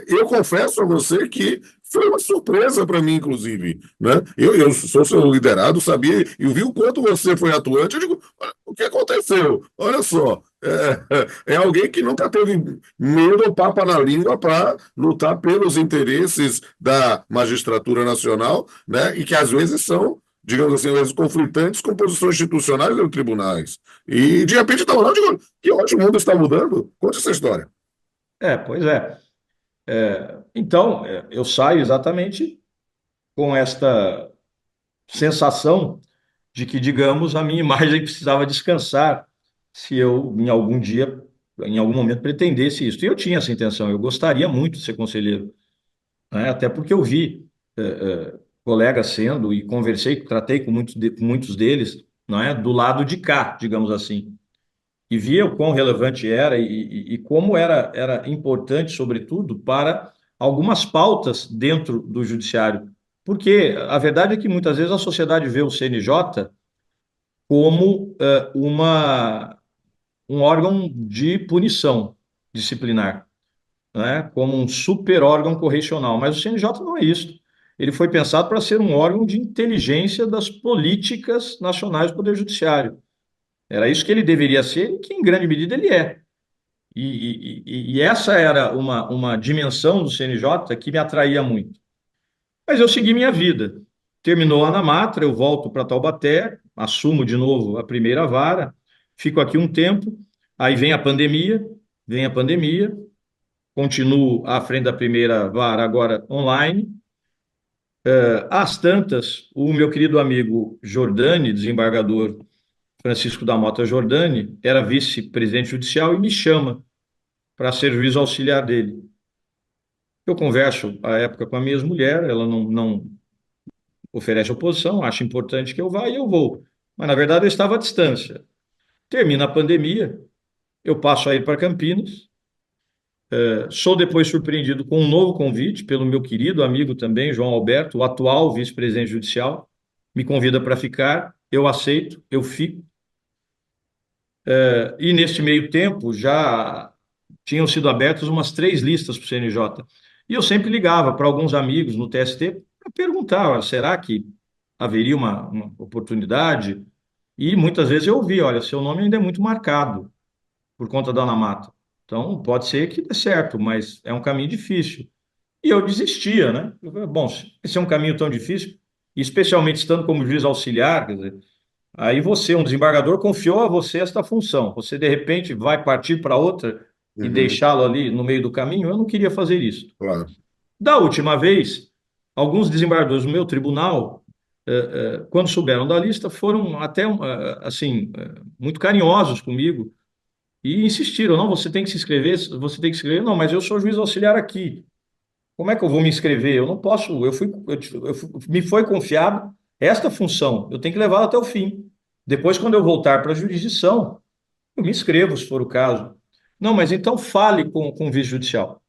Eu confesso a você que foi uma surpresa para mim, inclusive, né? Eu sou seu liderado, sabia, eu vi o quanto você foi atuante, eu digo, "Olha, o que aconteceu? Olha só, é alguém que nunca teve medo ou papa na língua para lutar pelos interesses da magistratura nacional, né? E que às vezes são, digamos assim, às vezes conflitantes com posições institucionais ou tribunais. E de repente estava lá, eu digo, que ótimo, o mundo está mudando. Conte essa história. Pois é. Então, eu saio exatamente com esta sensação de que, digamos, a minha imagem precisava descansar se eu, em algum dia, em algum momento, pretendesse isso. E eu tinha essa intenção, eu gostaria muito de ser conselheiro, né? Até porque eu vi colegas sendo e conversei, tratei com com muitos deles, não é? Do lado de cá, digamos assim. E via o quão relevante era e como era importante, sobretudo, para algumas pautas dentro do judiciário. Porque a verdade é que muitas vezes a sociedade vê o CNJ como um órgão de punição disciplinar, né? Como um super órgão correcional. Mas o CNJ não é isso. Ele foi pensado para ser um órgão de inteligência das políticas nacionais do Poder Judiciário. Era isso que ele deveria ser e que, em grande medida, ele é. E essa era uma dimensão do CNJ que me atraía muito. Mas eu segui minha vida. Terminou a Anamatra, eu volto para Taubaté, assumo de novo a primeira vara, fico aqui um tempo, aí vem a pandemia, continuo à frente da primeira vara agora online. Às tantas, o meu querido amigo Jordani, desembargador Francisco da Mota Jordani, era vice-presidente judicial e me chama para ser juiz auxiliar dele. Eu converso à época com a minha ex-mulher, ela não oferece oposição, acha importante que eu vá e eu vou. Mas, na verdade, eu estava à distância. Termina a pandemia, eu passo a ir para Campinas, sou depois surpreendido com um novo convite pelo meu querido amigo também, João Alberto, o atual vice-presidente judicial, me convida para ficar, eu aceito, eu fico. E neste meio tempo já tinham sido abertas umas 3 listas para o CNJ. E eu sempre ligava para alguns amigos no TST para perguntar, será que haveria uma oportunidade? E muitas vezes eu ouvi, olha, seu nome ainda é muito marcado por conta da Ana Mata. Então, pode ser que dê certo, mas é um caminho difícil. E eu desistia, né? Eu falei, bom, se esse é um caminho tão difícil, especialmente estando como juiz auxiliar, quer dizer, aí você, um desembargador, confiou a você esta função. Você, de repente, vai partir para outra e Uhum, deixá-lo ali no meio do caminho? Eu não queria fazer isso. claro. Da última vez, alguns desembargadores do meu tribunal, quando souberam da lista, foram até, assim, muito carinhosos comigo e insistiram, não, você tem que se inscrever, você tem que se inscrever. Não, mas eu sou juiz auxiliar aqui. Como é que eu vou me inscrever? Eu não posso, me foi confiado esta função, eu tenho que levá-la até o fim. Depois, quando eu voltar para a jurisdição, eu me inscrevo, se for o caso. Não, mas então fale com o vice-judicial.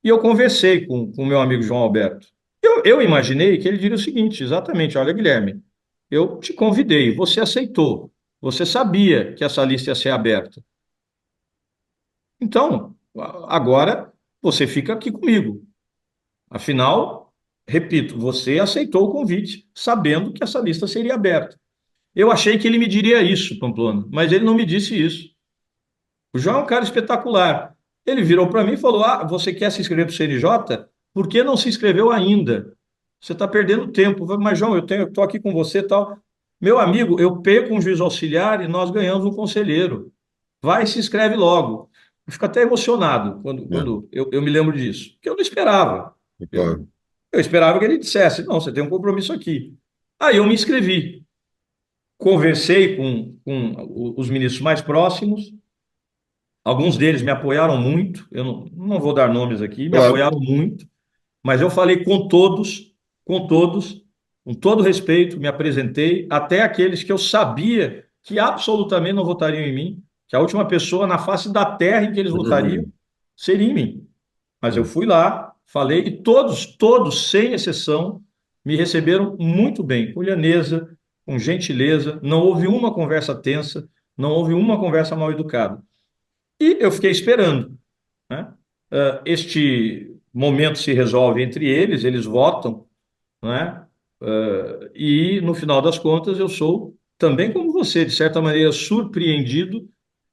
E eu conversei com o meu amigo João Alberto. Eu imaginei que ele diria o seguinte, exatamente, olha, Guilherme, eu te convidei, você aceitou, você sabia que essa lista ia ser aberta. Então, agora você fica aqui comigo. Afinal, repito, você aceitou o convite, sabendo que essa lista seria aberta. Eu achei que ele me diria isso, Pamplona, mas ele não me disse isso. O João é um cara espetacular. Ele virou para mim e falou: Ah, você quer se inscrever para o CNJ? Por que não se inscreveu ainda? Você está perdendo tempo. Eu falei, mas, João, eu estou aqui com você e tal. Meu amigo, eu perco um juiz auxiliar e nós ganhamos um conselheiro. Vai e se inscreve logo. Eu fico até emocionado É, quando eu me lembro disso, porque eu não esperava. Eu, claro. eu esperava que ele dissesse: Não, você tem um compromisso aqui. Aí eu me inscrevi. Conversei com os ministros mais próximos. Alguns deles me apoiaram muito, eu não vou dar nomes aqui, me Claro. apoiaram muito, mas eu falei com todos, com todo respeito, me apresentei, até aqueles que eu sabia que absolutamente não votariam em mim, que a última pessoa na face da terra em que eles votariam Uhum. seria em mim. Mas eu fui lá, falei, e todos, sem exceção, me receberam muito bem, com lhaneza, com gentileza, não houve uma conversa tensa, não houve uma conversa mal educada. E eu fiquei esperando, né? Este momento se resolve entre eles, eles votam, né? E no final das contas eu sou também como você, de certa maneira, surpreendido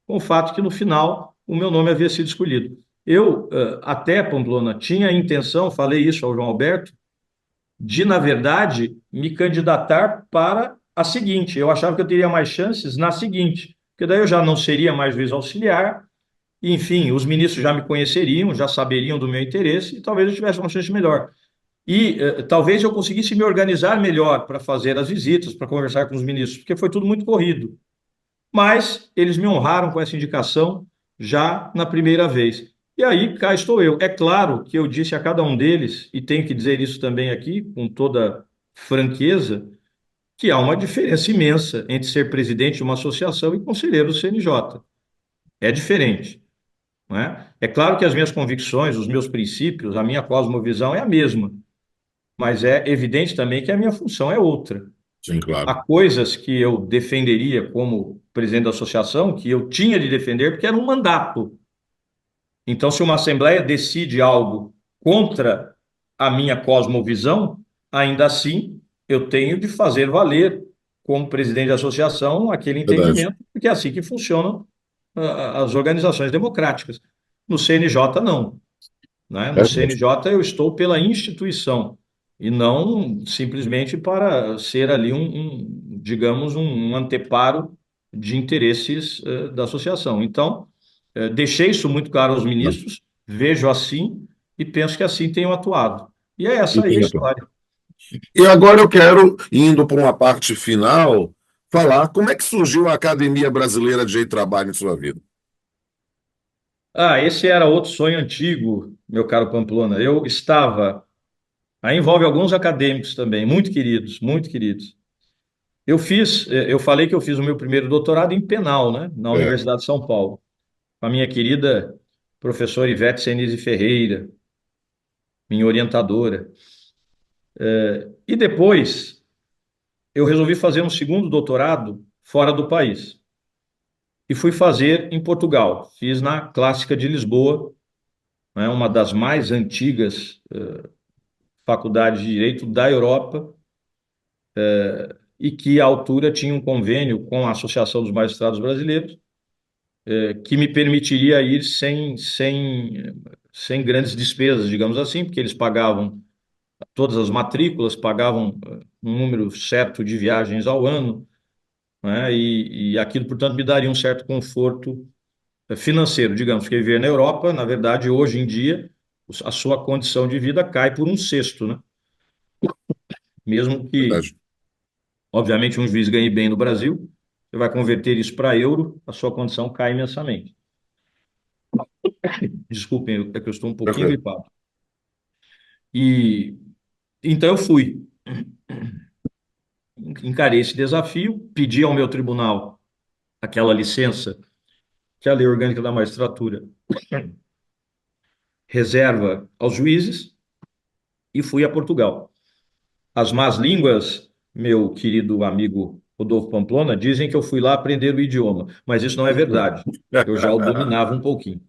com o fato que no final o meu nome havia sido escolhido. Eu até, Pamplona, tinha a intenção, falei isso ao João Alberto, de, na verdade, me candidatar para a seguinte. Eu achava que eu teria mais chances na seguinte, porque daí eu já não seria mais juiz auxiliar, enfim, os ministros já me conheceriam, já saberiam do meu interesse e talvez eu tivesse uma chance melhor. E talvez eu conseguisse me organizar melhor para fazer as visitas, para conversar com os ministros, porque foi tudo muito corrido. mas eles me honraram com essa indicação já na primeira vez. E aí cá estou eu. É claro que eu disse a cada um deles, e tenho que dizer isso também aqui, com toda franqueza, que há uma diferença imensa entre ser presidente de uma associação e conselheiro do CNJ. É diferente, não é? É claro que as minhas convicções, os meus princípios, a minha cosmovisão é a mesma, mas é evidente também que a minha função é outra. Sim, Há claro. coisas que eu defenderia como presidente da associação, que eu tinha de defender, porque era um mandato. Então, se uma assembleia decide algo contra a minha cosmovisão, ainda assim eu tenho de fazer valer, como presidente da associação, aquele Verdade. entendimento, porque é assim que funcionam as organizações democráticas. No CNJ, não, né? No Verdade. CNJ, eu estou pela instituição e não simplesmente para ser ali digamos, um anteparo de interesses da associação. Então, deixei isso muito claro aos ministros, vejo assim e penso que assim tenham atuado. E é essa aí a história. E agora eu quero, indo para uma parte final, falar como é que surgiu a Academia Brasileira de Jeito e Trabalho em sua vida. Ah, esse era outro sonho antigo, meu caro Pamplona. Eu estava. Aí envolve alguns acadêmicos também, muito queridos, muito queridos. Eu falei que eu fiz o meu primeiro doutorado em penal, né, na É, Universidade de São Paulo, com a minha querida professora Ivete Senise Ferreira, minha orientadora. E depois eu resolvi fazer um segundo doutorado fora do país e fui fazer em Portugal. Fiz na Clássica de Lisboa, né, uma das mais antigas faculdades de direito da Europa, e que à altura tinha um convênio com a Associação dos Magistrados Brasileiros, que me permitiria ir sem grandes despesas, digamos assim, porque eles pagavam todas as matrículas, pagavam um número certo de viagens ao ano, né? E aquilo, portanto, me daria um certo conforto financeiro, digamos, que viver na Europa, na verdade, hoje em dia, a sua condição de vida cai por um sexto, né? Mesmo que, verdade. obviamente, um juiz ganhe bem no Brasil, você vai converter isso para euro, a sua condição cai imensamente. Desculpem, é que eu estou um pouquinho Tranquilo. gripado. E então eu fui, encarei esse desafio, pedi ao meu tribunal aquela licença que a lei orgânica da magistratura reserva aos juízes e fui a Portugal. As más línguas, meu querido amigo Rodolfo Pamplona, dizem que eu fui lá aprender o idioma, mas isso não é verdade. Eu já o dominava um pouquinho.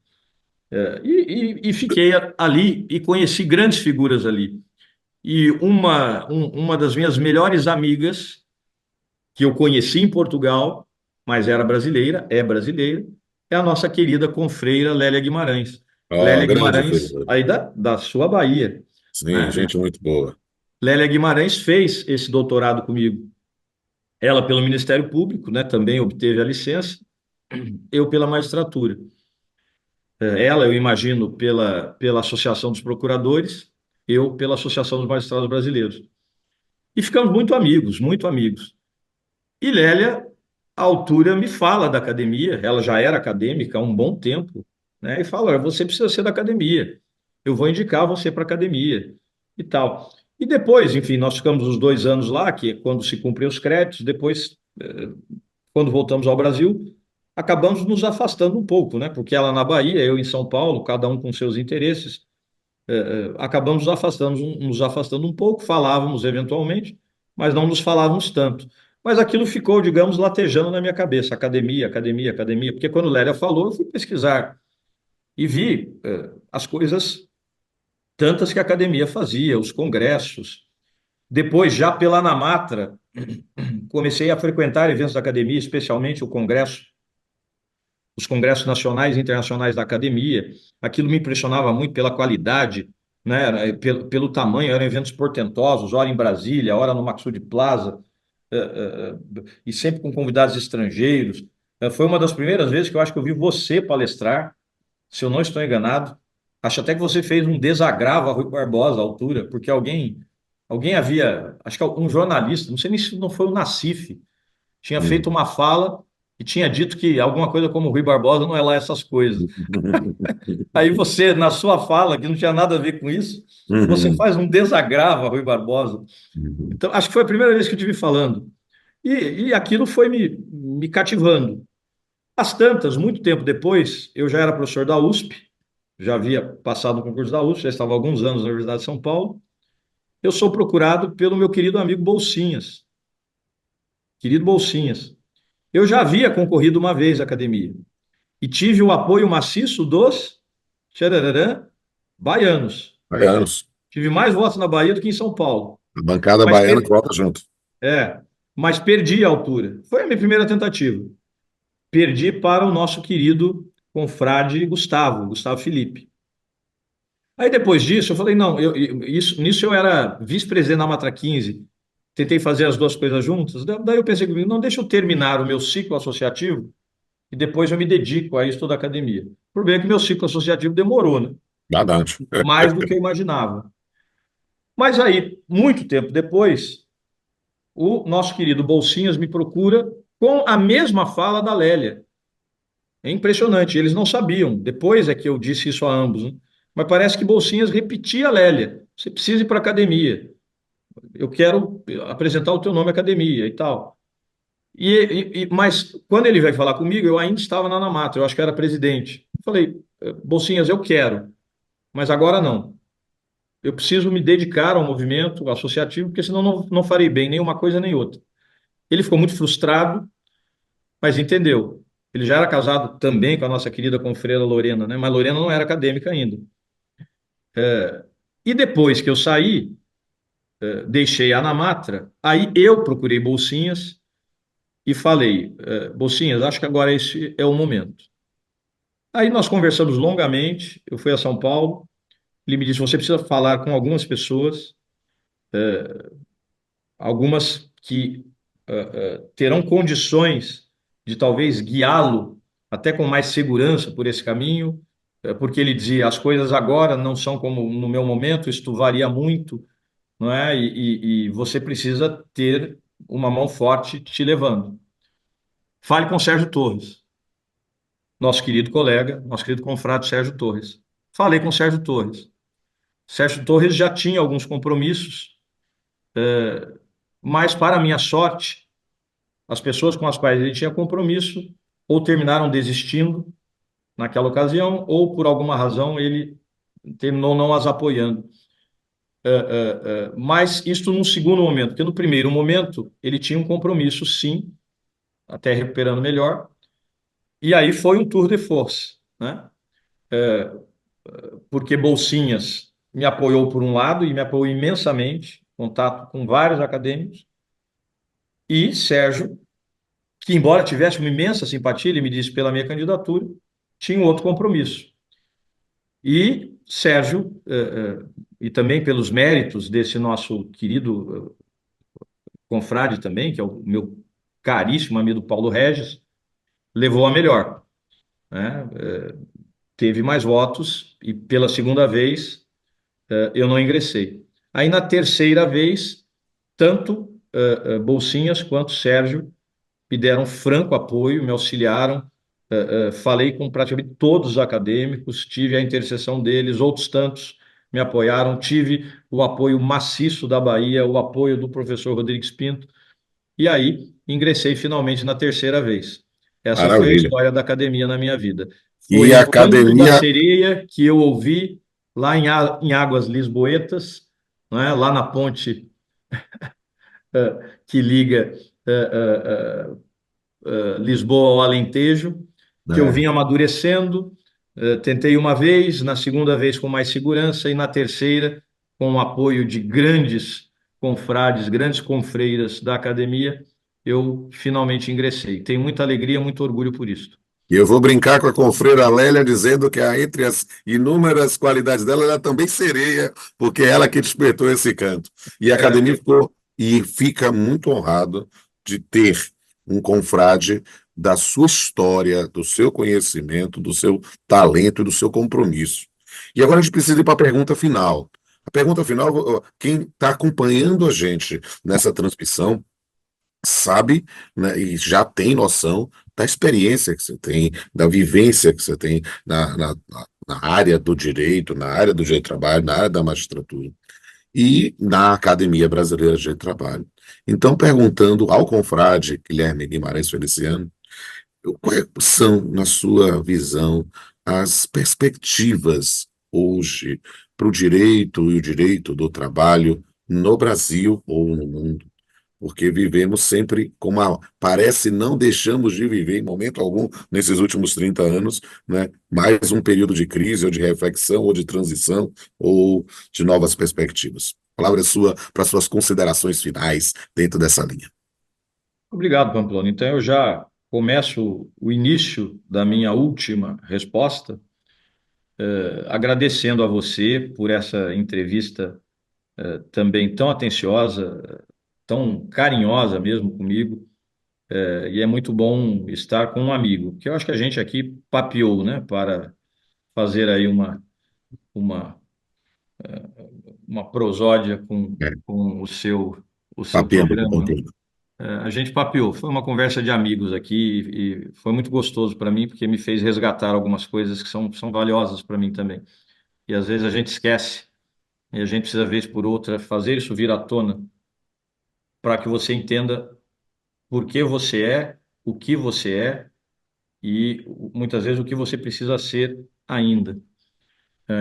E fiquei ali e conheci grandes figuras ali. E uma das minhas melhores amigas, que eu conheci em Portugal, mas era brasileira, é brasileira, é a nossa querida confreira Lélia Guimarães. Ó, Lélia grande Guimarães, figura. aí da sua Bahia, Sim, né? gente muito boa. Lélia Guimarães fez esse doutorado comigo. Ela pelo Ministério Público, né, também obteve a licença, eu pela magistratura. Ela, eu imagino, pela Associação dos Procuradores, eu pela Associação dos Magistrados Brasileiros. E ficamos muito amigos, muito amigos. E Lélia, à altura, me fala da academia, ela já era acadêmica há um bom tempo, né? E fala: "Olha, você precisa ser da academia, eu vou indicar você para a academia e tal." E depois, enfim, nós ficamos os 2 anos lá, que é quando se cumpriam os créditos, depois, quando voltamos ao Brasil, acabamos nos afastando um pouco, né? Porque ela na Bahia, eu em São Paulo, cada um com seus interesses, acabamos nos afastando um pouco, falávamos eventualmente, mas não nos falávamos tanto. Mas aquilo ficou, digamos, latejando na minha cabeça, academia, academia, academia, porque quando Lélia falou, eu fui pesquisar e vi as coisas tantas que a academia fazia, os congressos. Depois, já pela Namatra, comecei a frequentar eventos da academia, especialmente os congressos nacionais e internacionais da academia. Aquilo me impressionava muito pela qualidade, né, pelo tamanho, eram eventos portentosos, ora em Brasília, ora no Maxud Plaza, e sempre com convidados estrangeiros. Foi uma das primeiras vezes que eu acho que eu vi você palestrar, se eu não estou enganado. Acho até que você fez um desagravo a Rui Barbosa à altura, porque alguém havia, acho que um jornalista, não sei nem se não foi o Nassif, tinha feito Hum. uma fala que tinha dito que alguma coisa como Rui Barbosa não é lá essas coisas. Aí você, na sua fala, que não tinha nada a ver com isso, você Uhum. faz um desagravo a Rui Barbosa. Uhum. Então, acho que foi a primeira vez que eu tive falando. E aquilo foi me cativando. Às tantas, muito tempo depois, eu já era professor da USP, já havia passado no concurso da USP, já estava há alguns anos na Universidade de São Paulo. Eu sou procurado pelo meu querido amigo Bolsinhas. Querido Bolsinhas. Eu já havia concorrido uma vez à academia e tive o apoio maciço dos tchararã, baianos. Baianos. Tive mais votos na Bahia do que em São Paulo. A bancada Mas, baiana que volta junto. é, mas perdi a altura. Foi a minha primeira tentativa. Perdi para o nosso querido confrade Gustavo Felipe. Aí depois disso eu falei, não, nisso eu era vice-presidente da Matra 15, tentei fazer as duas coisas juntas, daí eu pensei comigo, não, deixa eu terminar o meu ciclo associativo e depois eu me dedico a isso da academia. O problema é que meu ciclo associativo demorou, né? Verdade. Mais do que eu imaginava. Mas aí, muito tempo depois, o nosso querido Bolsinhas me procura com a mesma fala da Lélia. É impressionante, eles não sabiam. Depois é que eu disse isso a ambos, né? Mas parece que Bolsinhas repetia a Lélia. Você precisa ir para a academia. Eu quero apresentar o teu nome à academia e tal. Mas quando ele vai falar comigo, eu ainda estava na Anamatra, eu acho que era presidente. Falei, Bolsinhas, eu quero, mas agora não. Eu preciso me dedicar ao movimento associativo, porque senão não farei bem nem uma coisa nem outra. Ele ficou muito frustrado, mas entendeu. Ele já era casado também com a nossa querida confreira Lorena, né? Mas Lorena não era acadêmica ainda. E depois que eu saí, deixei a Anamatra, aí eu procurei Bolsinhas e falei, Bolsinhas, acho que agora esse é o momento. Aí nós conversamos longamente, eu fui a São Paulo, ele me disse, você precisa falar com algumas pessoas, algumas que terão condições de talvez guiá-lo até com mais segurança por esse caminho, porque ele dizia, as coisas agora não são como no meu momento, isto varia muito, não é? E você precisa ter uma mão forte te levando. Fale com Sérgio Torres, nosso querido colega, nosso querido confrade Sérgio Torres. Falei com Sérgio Torres. Sérgio Torres já tinha alguns compromissos, mas, para minha sorte, as pessoas com as quais ele tinha compromisso ou terminaram desistindo naquela ocasião, ou por alguma razão ele terminou não as apoiando. Mas isto num segundo momento, porque no primeiro momento ele tinha um compromisso, sim, até recuperando melhor, e aí foi um tour de force, né? Porque Bolsinhas me apoiou por um lado e me apoiou imensamente, contato com vários acadêmicos, e Sérgio, que embora tivesse uma imensa simpatia, ele me disse pela minha candidatura, tinha um outro compromisso. E Sérgio, e também pelos méritos desse nosso querido confrade também, que é o meu caríssimo amigo Paulo Regis, levou a melhor, né? Teve mais votos e pela segunda vez eu não ingressei. Aí na terceira vez, tanto Bolsinhas quanto Sérgio me deram franco apoio, me auxiliaram. Falei com praticamente todos os acadêmicos, tive a intercessão deles, outros tantos me apoiaram, tive o apoio maciço da Bahia, o apoio do professor Rodrigues Pinto, e aí ingressei finalmente na terceira vez. Essa foi a Maravilha. história da academia na minha vida. Foi E a no canto da academia, sereia que eu ouvi lá em Águas Lisboetas, né, lá na ponte que liga Lisboa ao Alentejo, que eu né? vim amadurecendo. Tentei uma vez, na segunda vez com mais segurança e na terceira com o apoio de grandes confrades, grandes confreiras da academia, eu finalmente ingressei. Tenho muita alegria, muito orgulho por isso. E eu vou brincar com a confreira Lélia, dizendo que entre as inúmeras qualidades dela, ela é também sereia, porque é ela que despertou esse canto. E a É, academia ficou e fica muito honrado de ter um confrade da sua história, do seu conhecimento, do seu talento e do seu compromisso. E agora a gente precisa ir para a pergunta final. A pergunta final, quem está acompanhando a gente nessa transmissão sabe, né, e já tem noção da experiência que você tem, da vivência que você tem na área do direito, na área do direito do trabalho, na área da magistratura e na Academia Brasileira de Trabalho. Então, perguntando ao confrade Guilherme Guimarães Feliciano, quais são, na sua visão, as perspectivas hoje para o direito e o direito do trabalho no Brasil ou no mundo? Porque vivemos sempre parece não deixamos de viver em momento algum nesses últimos 30 anos, né? Mais um período de crise ou de reflexão ou de transição ou de novas perspectivas. A palavra é sua para suas considerações finais dentro dessa linha. Obrigado, Pamplona. Então, eu já começo o início da minha última resposta, agradecendo a você por essa entrevista também tão atenciosa, tão carinhosa mesmo comigo. E é muito bom estar com um amigo, que eu acho que a gente aqui papeou, né, para fazer aí uma, uma prosódia É, com o seu papiando com programa. conteúdo. A gente papeou, foi uma conversa de amigos aqui e foi muito gostoso para mim, porque me fez resgatar algumas coisas que são valiosas para mim também. E às vezes a gente esquece, e a gente precisa, vez por outra, fazer isso vir à tona para que você entenda por que você é, o que você é e muitas vezes o que você precisa ser ainda.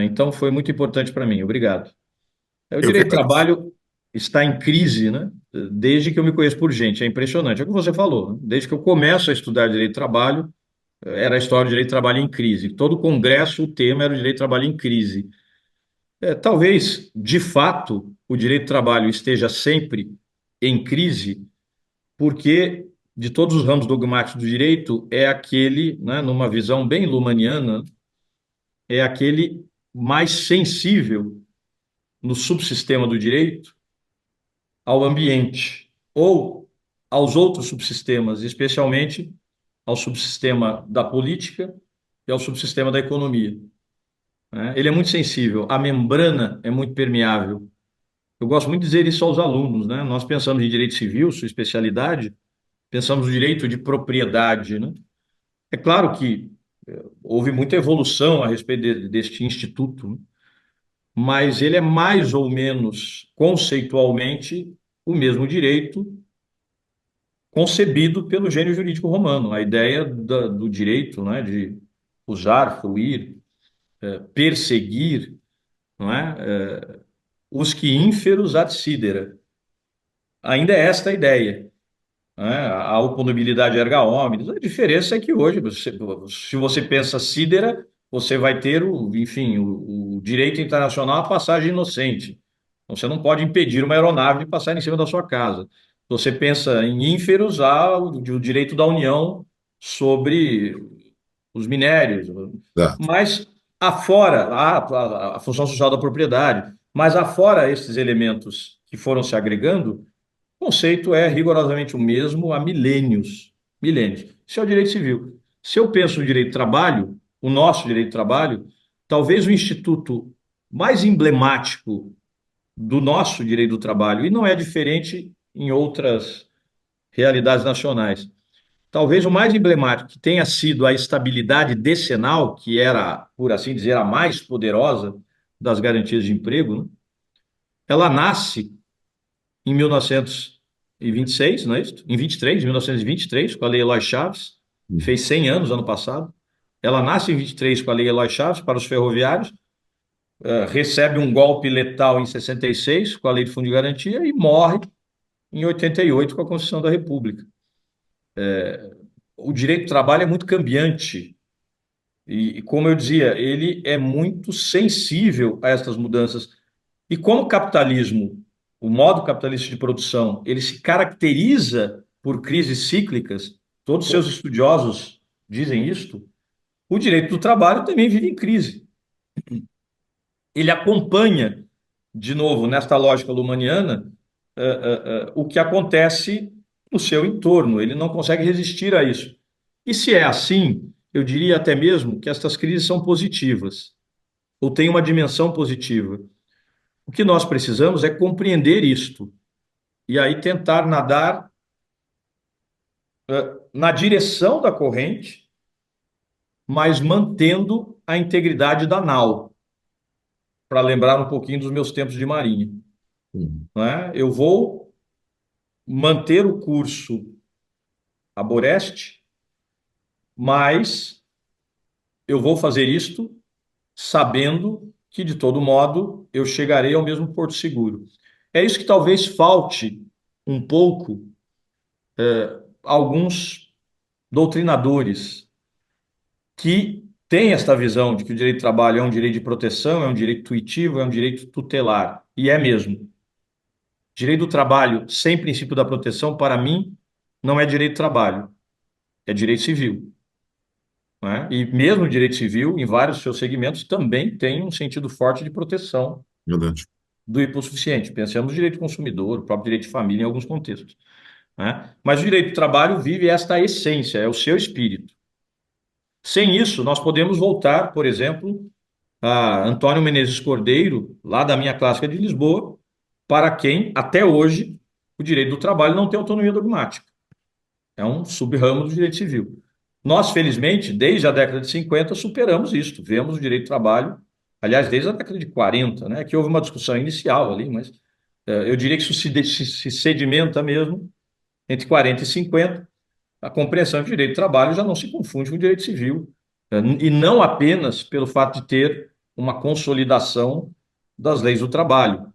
Então foi muito importante para mim, obrigado. O Eu que direito do agradeço. trabalho está em crise, né? Desde que eu me conheço por gente, é impressionante. É o que você falou, né? Desde que eu começo a estudar direito do trabalho, era a história do direito do trabalho em crise. Todo congresso, o tema era o direito do trabalho em crise. Talvez, de fato, o direito do trabalho esteja sempre em crise, porque de todos os ramos dogmáticos do direito, é aquele, né, numa visão bem lumaniana, é aquele mais sensível no subsistema do direito ao ambiente ou aos outros subsistemas, especialmente ao subsistema da política e ao subsistema da economia, né? Ele é muito sensível, a membrana é muito permeável. Eu gosto muito de dizer isso aos alunos, né? Nós pensamos em direito civil, sua especialidade, pensamos no direito de propriedade, né? É claro que houve muita evolução a respeito deste instituto, né? Mas ele é mais ou menos conceitualmente o mesmo direito concebido pelo gênio jurídico romano. A ideia do direito, né, de usar, fruir, perseguir, não é? Os que inferos ad sidera. Ainda é esta a ideia, né? A oponibilidade erga omnes. A diferença é que hoje, se você pensa sidera, você vai ter enfim, o direito internacional à passagem inocente. Então, você não pode impedir uma aeronave de passar em cima da sua casa. Você pensa em ínferos, há o direito da União sobre os minérios, Exato. mas afora a função social da propriedade, mas afora esses elementos que foram se agregando, o conceito é rigorosamente o mesmo há milênios. Milênios. Isso é o direito civil. Se eu penso no direito do trabalho, o nosso direito do trabalho, talvez o instituto mais emblemático do nosso direito do trabalho, e não é diferente em outras realidades nacionais. Talvez o mais emblemático que tenha sido a estabilidade decenal, que era, por assim dizer, a mais poderosa das garantias de emprego, né? Ela nasce em 1926, não é isso? Em 23, 1923, com a Lei Eloy Chaves, Uhum. fez 100 anos ano passado. Ela nasce em 23 com a Lei Eloy Chaves para os ferroviários, recebe um golpe letal em 66 com a Lei de Fundo de Garantia e morre em 88 com a Constituição da República. O direito do trabalho é muito cambiante e, como eu dizia, ele é muito sensível a essas mudanças. E como o capitalismo, o modo capitalista de produção, ele se caracteriza por crises cíclicas, todos seus estudiosos dizem isto, o direito do trabalho também vive em crise. Ele acompanha, de novo, nesta lógica lumaniana, o que acontece no seu entorno. Ele não consegue resistir a isso. E se é assim, eu diria até mesmo que estas crises são positivas, ou têm uma dimensão positiva. O que nós precisamos é compreender isto, e aí tentar nadar na direção da corrente, mas mantendo a integridade da nau, para lembrar um pouquinho dos meus tempos de marinha, Uhum. não é? Eu vou manter o curso a boreste, mas eu vou fazer isto sabendo que, de todo modo, eu chegarei ao mesmo porto seguro. É isso que talvez falte um pouco a alguns doutrinadores que têm esta visão de que o direito do trabalho é um direito de proteção, é um direito tuitivo, é um direito tutelar. E é mesmo. Direito do trabalho sem princípio da proteção, para mim, não é direito do trabalho, é direito civil. Não é? E mesmo o direito civil, em vários seus segmentos, também tem um sentido forte de proteção Verdade. do hipossuficiente. Pensamos no direito do consumidor, o próprio direito de família em alguns contextos. Né? Mas o direito do trabalho vive esta essência, é o seu espírito. Sem isso, nós podemos voltar, por exemplo, a Antônio Menezes Cordeiro, lá da minha clássica de Lisboa, para quem, até hoje, o direito do trabalho não tem autonomia dogmática. É um sub-ramo do direito civil. Nós, felizmente, desde a década de 50, superamos isto. Vemos o direito do trabalho, aliás, desde a década de 40, né, que houve uma discussão inicial ali, mas eu diria que isso se sedimenta mesmo entre 40 e 50. A compreensão de direito do trabalho já não se confunde com direito civil, e não apenas pelo fato de ter uma consolidação das leis do trabalho,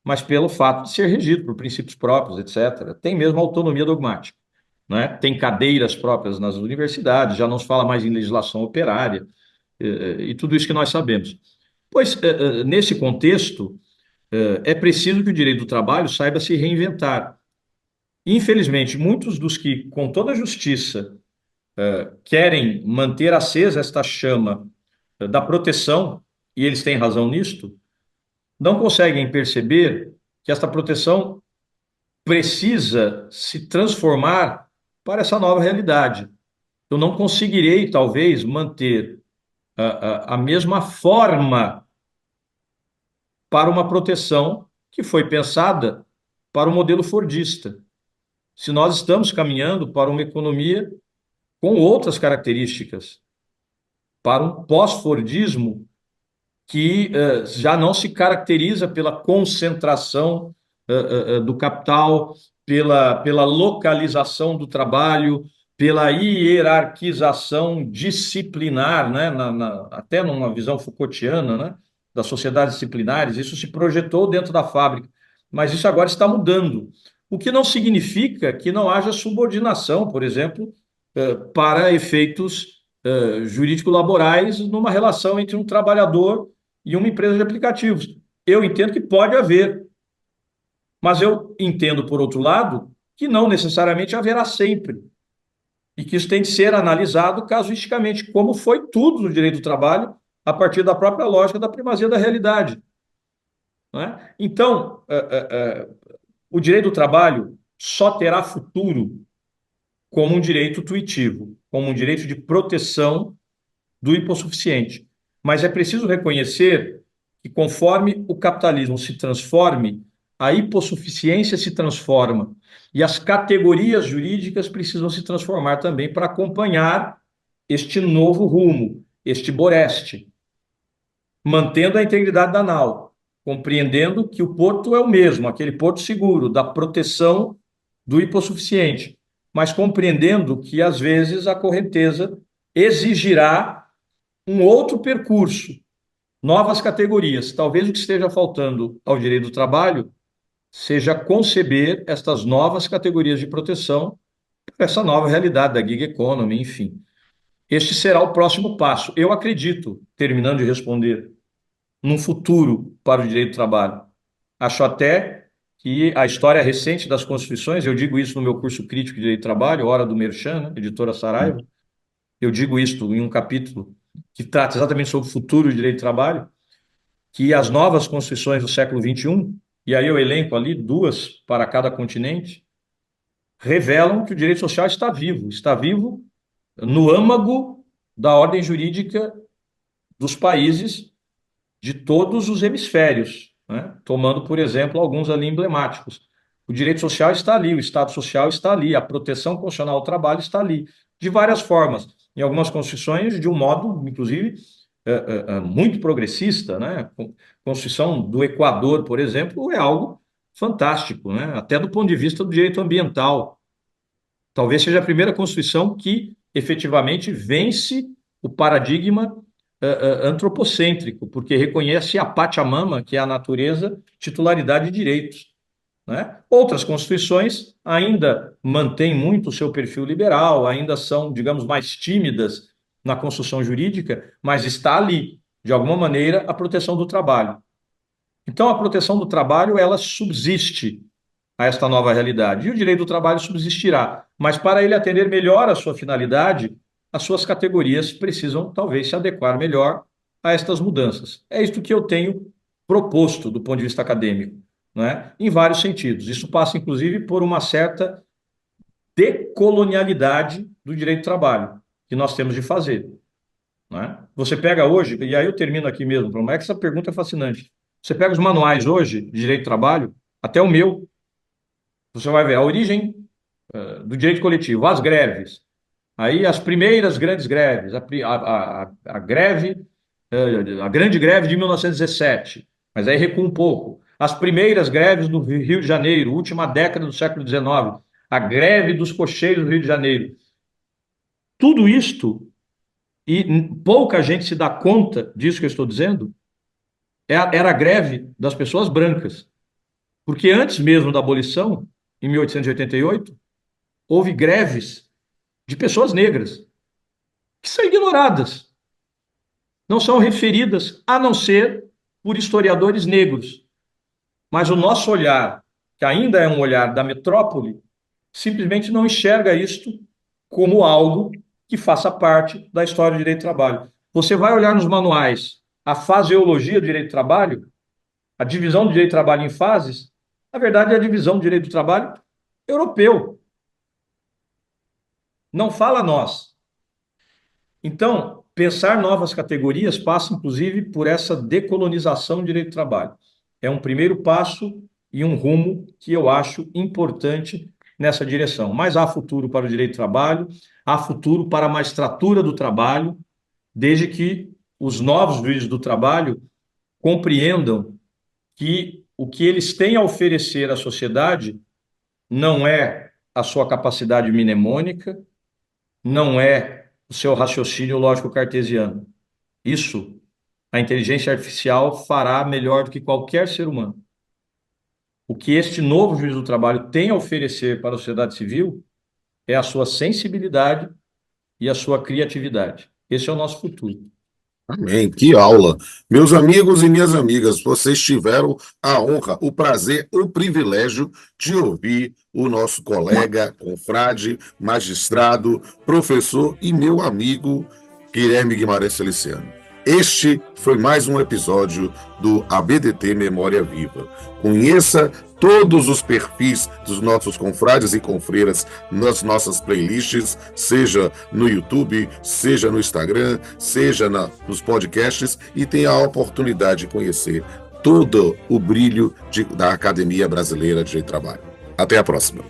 mas pelo fato de ser regido por princípios próprios, etc. Tem mesmo autonomia dogmática, né? Tem cadeiras próprias nas universidades, já não se fala mais em legislação operária, e tudo isso que nós sabemos. Pois, nesse contexto, é preciso que o direito do trabalho saiba se reinventar. Infelizmente, muitos dos que, com toda a justiça, querem manter acesa esta chama da proteção, e eles têm razão nisto, não conseguem perceber que esta proteção precisa se transformar para essa nova realidade. Eu não conseguirei, talvez, manter a mesma forma para uma proteção que foi pensada para o modelo fordista. Se nós estamos caminhando para uma economia com outras características, para um pós-fordismo que já não se caracteriza pela concentração do capital, pela localização do trabalho, pela hierarquização disciplinar, né, até numa visão Foucaultiana, né, das sociedades disciplinares, isso se projetou dentro da fábrica, mas isso agora está mudando. O que não significa que não haja subordinação, por exemplo, para efeitos jurídico-laborais numa relação entre um trabalhador e uma empresa de aplicativos. Eu entendo que pode haver, mas eu entendo, por outro lado, que não necessariamente haverá sempre. E que isso tem de ser analisado casuisticamente, como foi tudo no direito do trabalho, a partir da própria lógica da primazia da realidade. Não é? Então, o direito do trabalho só terá futuro como um direito tuitivo, como um direito de proteção do hipossuficiente. Mas é preciso reconhecer que, conforme o capitalismo se transforme, a hipossuficiência se transforma e as categorias jurídicas precisam se transformar também para acompanhar este novo rumo, este boreste, mantendo a integridade da nau, compreendendo que o porto é o mesmo, aquele porto seguro, da proteção do hipossuficiente, mas compreendendo que, às vezes, a correnteza exigirá um outro percurso, novas categorias. Talvez o que esteja faltando ao direito do trabalho seja conceber estas novas categorias de proteção para essa nova realidade da gig economy, enfim. Este será o próximo passo. Eu acredito, terminando de responder, num futuro para o direito do trabalho. Acho até que a história recente das constituições, eu digo isso no meu curso crítico de direito do trabalho, Hora do Merchan, né, editora Saraiva, eu digo isto em um capítulo que trata exatamente sobre o futuro do direito do trabalho, que as novas constituições do século XXI, e aí eu elenco ali duas para cada continente, revelam que o direito social está vivo no âmago da ordem jurídica dos países de todos os hemisférios, né? Tomando, por exemplo, alguns ali emblemáticos. O direito social está ali, o Estado social está ali, a proteção constitucional ao trabalho está ali, de várias formas. Em algumas constituições, de um modo, inclusive, muito progressista, né? A Constituição do Equador, por exemplo, é algo fantástico, né? Até do ponto de vista do direito ambiental. Talvez seja a primeira Constituição que efetivamente vence o paradigma antropocêntrico, porque reconhece a Pachamama, que é a natureza, titularidade de direitos, né? Outras constituições ainda mantêm muito o seu perfil liberal, ainda são, digamos, mais tímidas na construção jurídica, mas está ali, de alguma maneira, a proteção do trabalho. Então, a proteção do trabalho, ela subsiste a esta nova realidade. E o direito do trabalho subsistirá. Mas para ele atender melhor a sua finalidade, as suas categorias precisam talvez se adequar melhor a estas mudanças. É isto que eu tenho proposto do ponto de vista acadêmico, né? Em vários sentidos. Isso passa, inclusive, por uma certa decolonialidade do direito do trabalho, que nós temos de fazer, né? Você pega hoje, e aí eu termino aqui mesmo, como é que essa pergunta é fascinante. Você pega os manuais hoje de direito do trabalho, até o meu, você vai ver a origem do direito coletivo, as greves. Aí as primeiras grandes greves, a greve, a grande greve de 1917, mas aí recua um pouco. As primeiras greves no Rio de Janeiro, última década do século XIX, a greve dos cocheiros do Rio de Janeiro. Tudo isto, e pouca gente se dá conta disso que eu estou dizendo, era a greve das pessoas brancas. Porque antes mesmo da abolição, em 1888, houve greves de pessoas negras, que são ignoradas, não são referidas, a não ser por historiadores negros. Mas o nosso olhar, que ainda é um olhar da metrópole, simplesmente não enxerga isto como algo que faça parte da história do direito do trabalho. Você vai olhar nos manuais a faseologia do direito do trabalho, a divisão do direito do trabalho em fases, na verdade é a divisão do direito do trabalho europeu. Não fala nós. Então, pensar novas categorias passa, inclusive, por essa decolonização do direito do trabalho. É um primeiro passo e um rumo que eu acho importante nessa direção. Mas há futuro para o direito do trabalho, há futuro para a magistratura do trabalho, desde que os novos juízes do trabalho compreendam que o que eles têm a oferecer à sociedade não é a sua capacidade mnemônica, não é o seu raciocínio lógico cartesiano. Isso a inteligência artificial fará melhor do que qualquer ser humano. O que este novo juiz do trabalho tem a oferecer para a sociedade civil é a sua sensibilidade e a sua criatividade. Esse é o nosso futuro. Amém, que aula. Meus amigos e minhas amigas, vocês tiveram a honra, o prazer, o privilégio de ouvir o nosso colega, confrade, magistrado, professor e meu amigo Guilherme Guimarães Feliciano. Este foi mais um episódio do ABDT Memória Viva. Conheça todos os perfis dos nossos confrades e confreiras nas nossas playlists, seja no YouTube, seja no Instagram, seja nos podcasts, e tenha a oportunidade de conhecer todo o brilho da Academia Brasileira de Direito do Trabalho. Até a próxima.